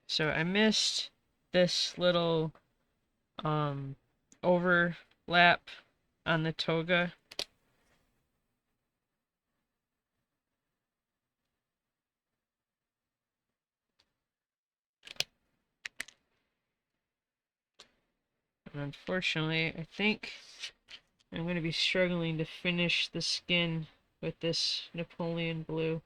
So I missed this little overlap on the toga. And unfortunately, I think I'm going to be struggling to finish the skin with this Napoleon blue.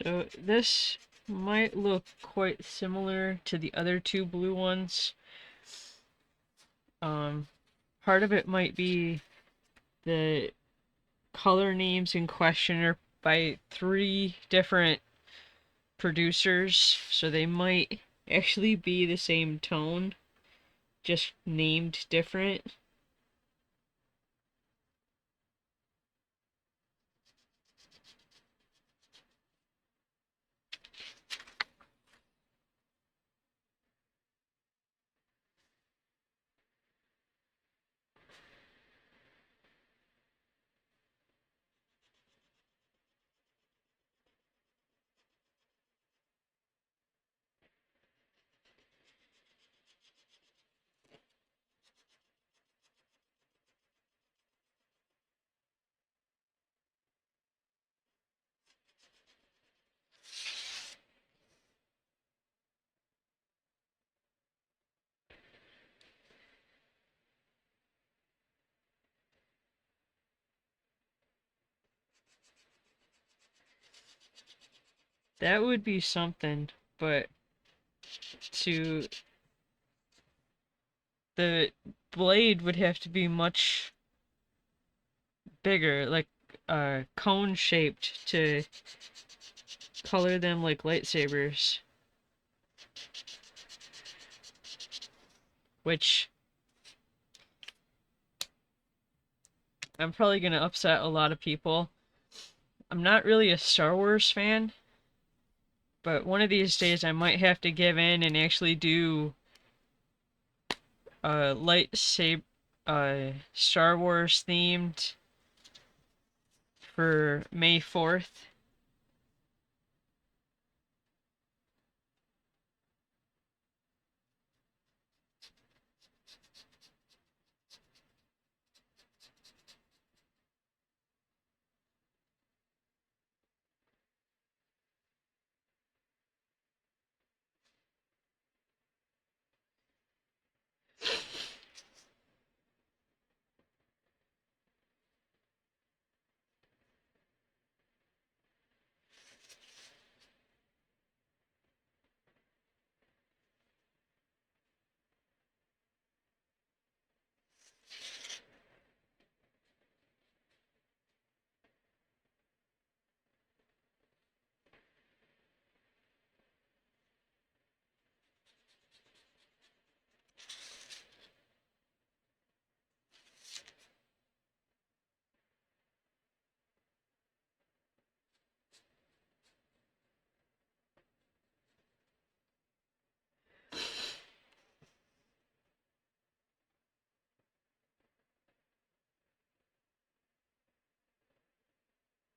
So this might look quite similar to the other two blue ones. Part of it might be the color names in question are by 3 different producers, so they might actually be the same tone, just named different. That would be something, but to the blade would have to be much bigger, like cone shaped to color them like lightsabers. Which I'm probably gonna upset a lot of people. I'm not really a Star Wars fan, but one of these days I might have to give in and actually do a lightsaber Star Wars themed for May 4th.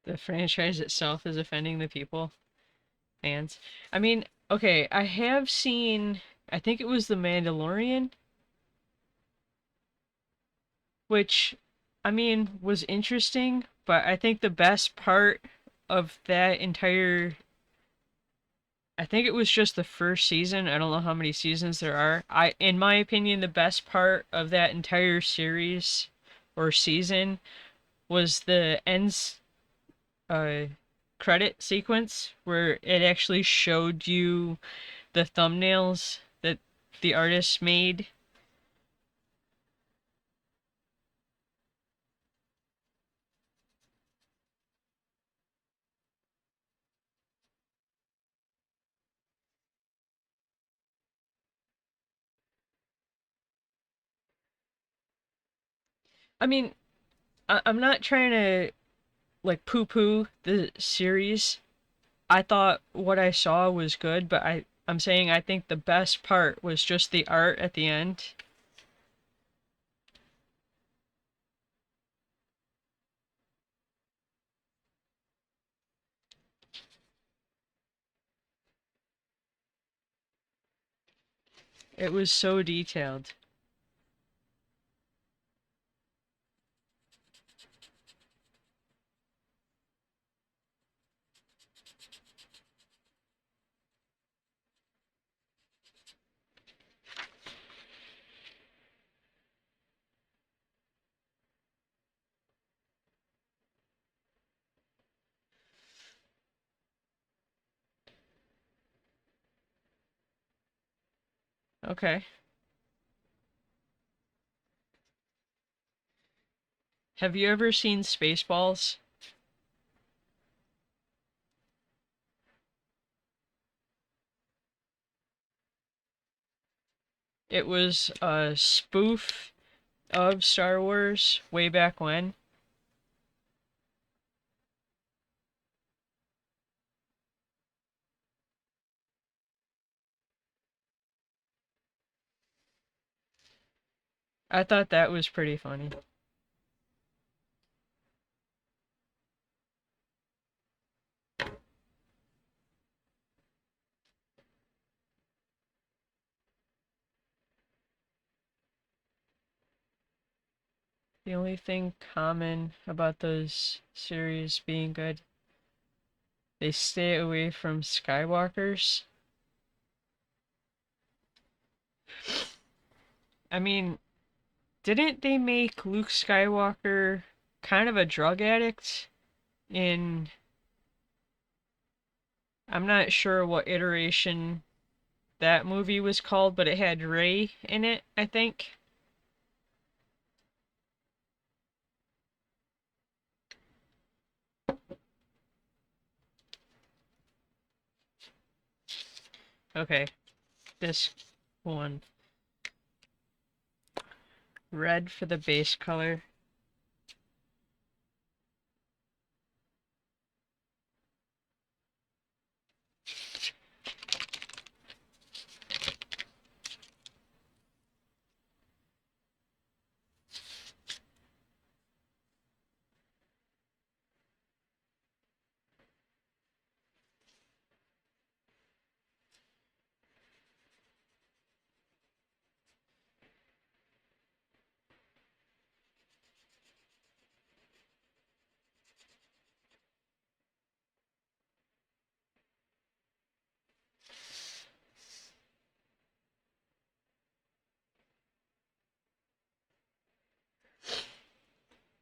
The franchise itself is offending the people, fans. I mean, okay, I have seen, I think it was The Mandalorian, which, I mean, was interesting, but I think the best part of that entire, I think it was just the first season. I don't know how many seasons there are. In my opinion, the best part of that entire series or season was the ends uh credit sequence where it actually showed you the thumbnails that the artist made. I mean, I'm not trying to like poo-poo the series. I thought what I saw was good, but I'm saying I think the best part was just the art at the end. It was so detailed. Okay. Have you ever seen Spaceballs? It was a spoof of Star Wars way back when. I thought that was pretty funny. The only thing common about those series being good, they stay away from Skywalkers. I mean, didn't they make Luke Skywalker kind of a drug addict in, I'm not sure what iteration that movie was called, but it had Rey in it, I think. Okay, this one. Red for the base color.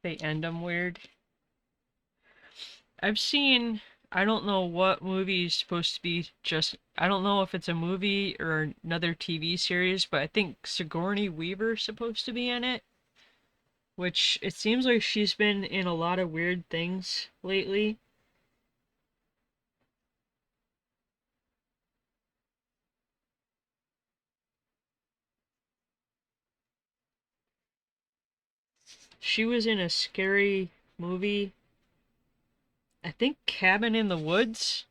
They end them weird. I've seen, I don't know what movie is supposed to be just, I don't know if it's a movie or another TV series, but I think Sigourney Weaver's supposed to be in it, which it seems like she's been in a lot of weird things lately. She was in a scary movie, I think Cabin in the Woods.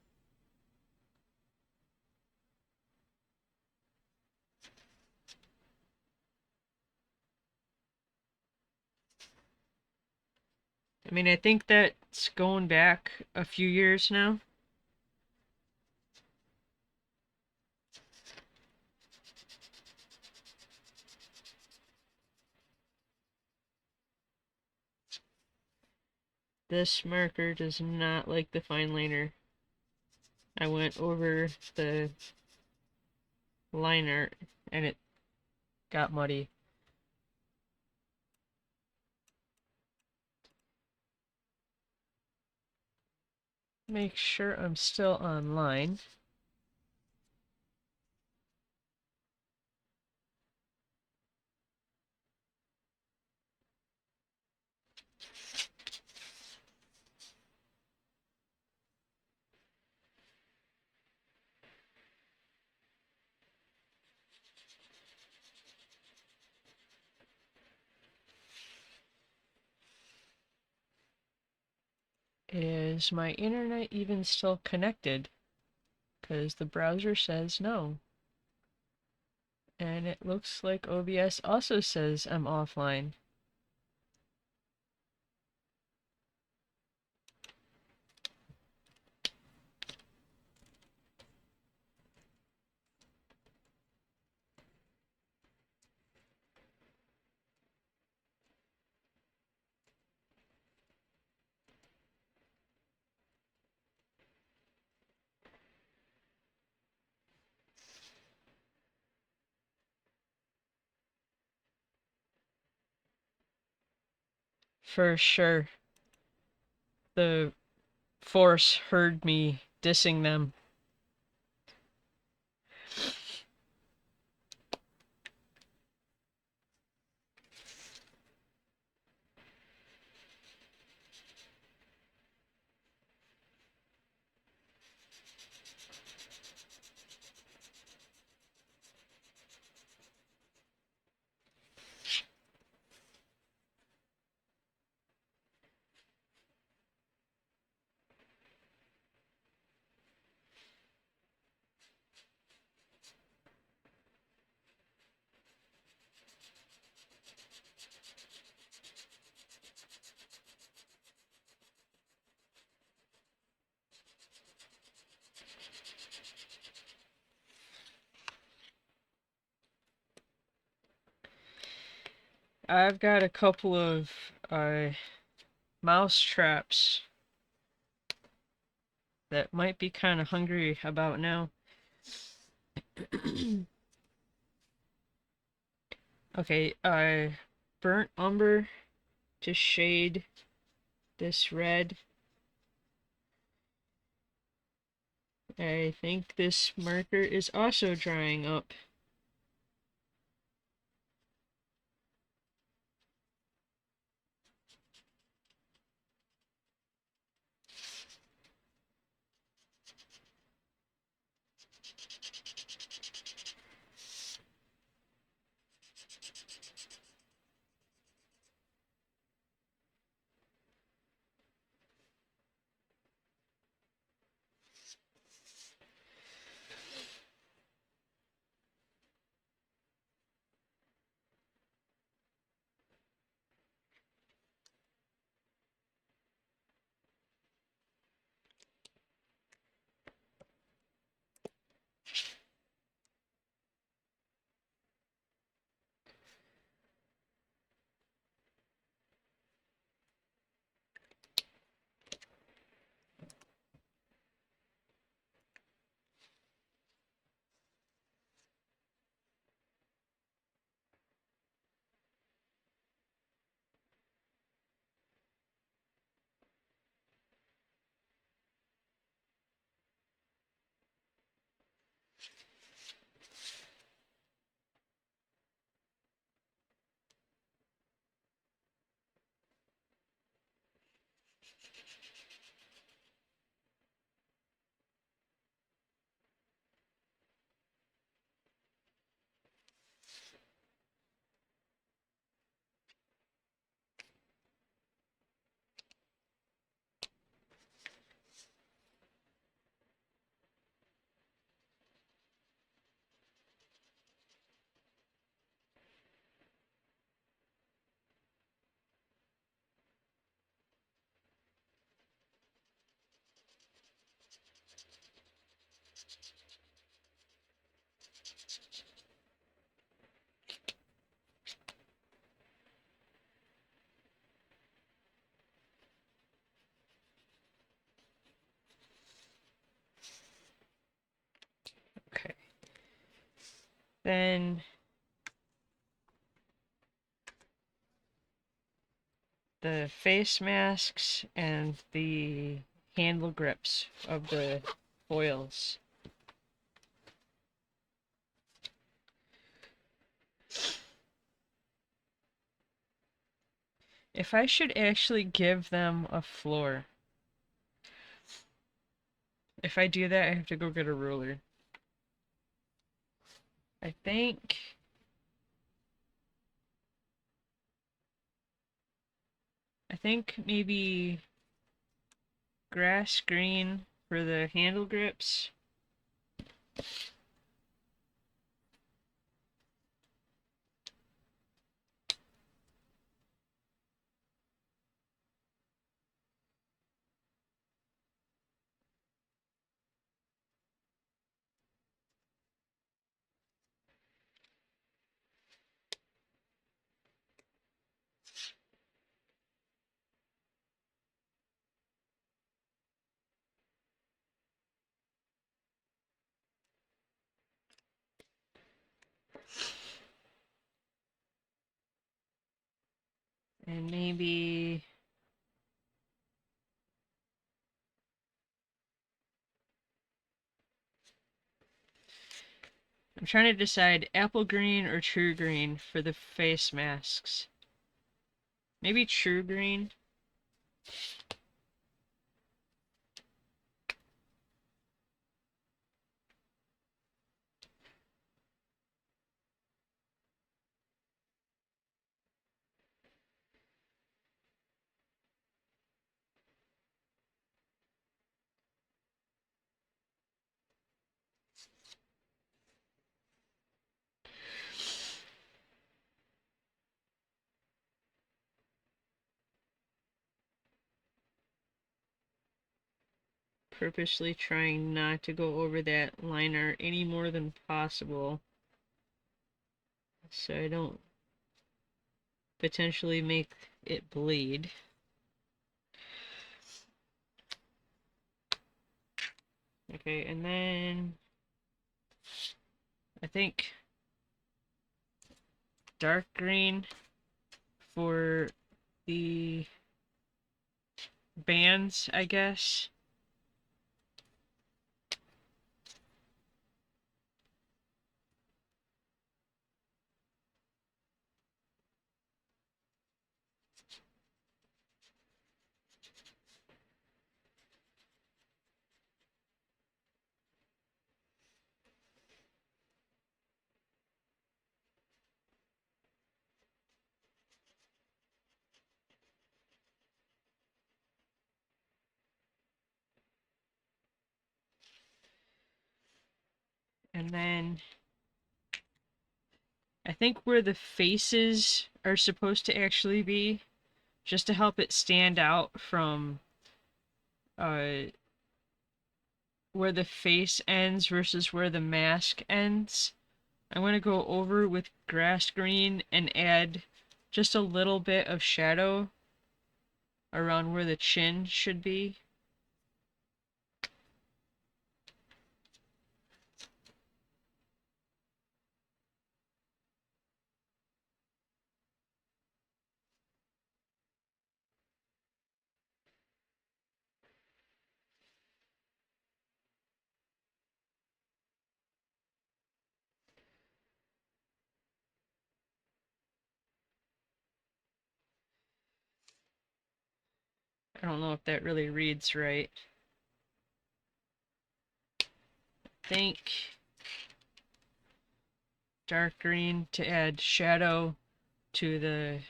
I mean, I think that's going back a few years now. This marker does not like the fine liner. I went over the line art and it got muddy. Make sure I'm still online. Is my internet even still connected? Because the browser says no. And it looks like OBS also says I'm offline. For sure. The force heard me dissing them. I've got a couple of mouse traps that might be kind of hungry about now. Okay, burnt umber to shade this red. I think this marker is also drying up. Then the face masks and the handle grips of the foils. If I should actually give them a floor. If I do that, I have to go get a ruler. I think maybe grass green for the handle grips. And maybe I'm trying to decide apple green or true green for the face masks. Maybe true green. Purposely trying not to go over that liner any more than possible, so I don't potentially make it bleed. Okay, and then I think dark green for the bands, I guess. And then I think where the faces are supposed to actually be, just to help it stand out from uh, where the face ends versus where the mask ends, I'm going to go over with grass green and add just a little bit of shadow around where the chin should be. I don't know if that really reads right. I think dark green to add shadow to the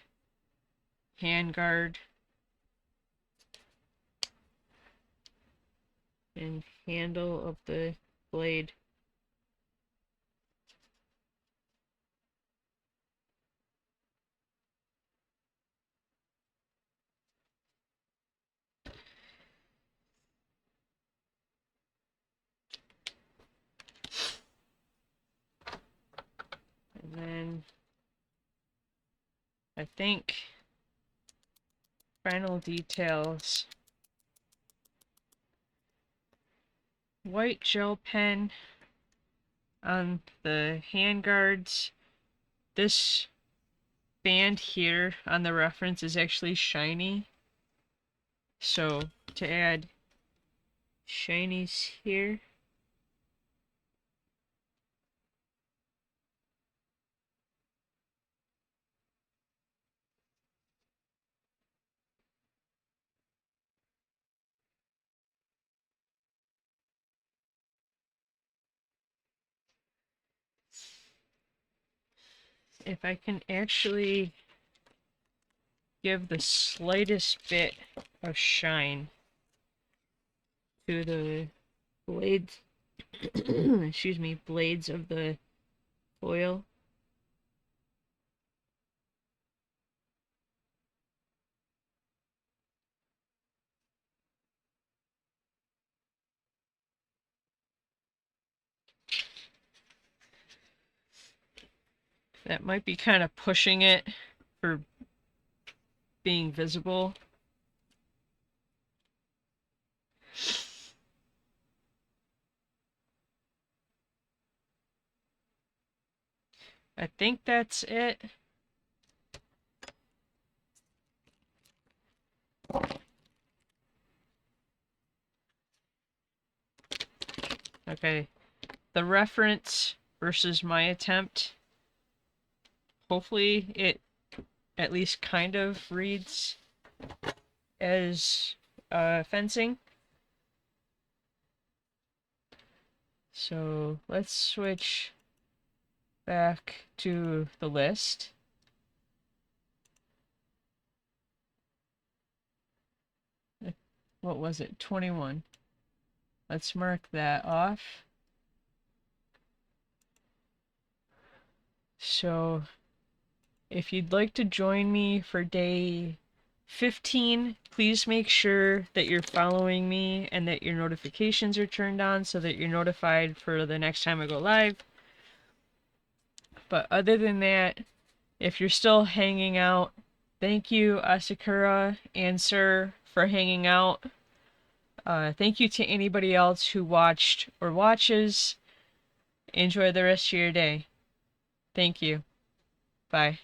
handguard and handle of the blade. And then I think final details. White gel pen on the handguards. This band here on the reference is actually shiny. So to add shinies here. If I can actually give the slightest bit of shine to the blades, excuse me, blades of the foil. That might be kind of pushing it for being visible. I think that's it. Okay, the reference versus my attempt. Hopefully it at least kind of reads as fencing. So let's switch back to the list. What was it? 21. Let's mark that off. So if you'd like to join me for day 15, please make sure that you're following me and that your notifications are turned on so that you're notified for the next time I go live. But other than that, if you're still hanging out, thank you, Asakura and Sir, for hanging out. Thank you to anybody else who watched or watches. Enjoy the rest of your day. Thank you. Bye.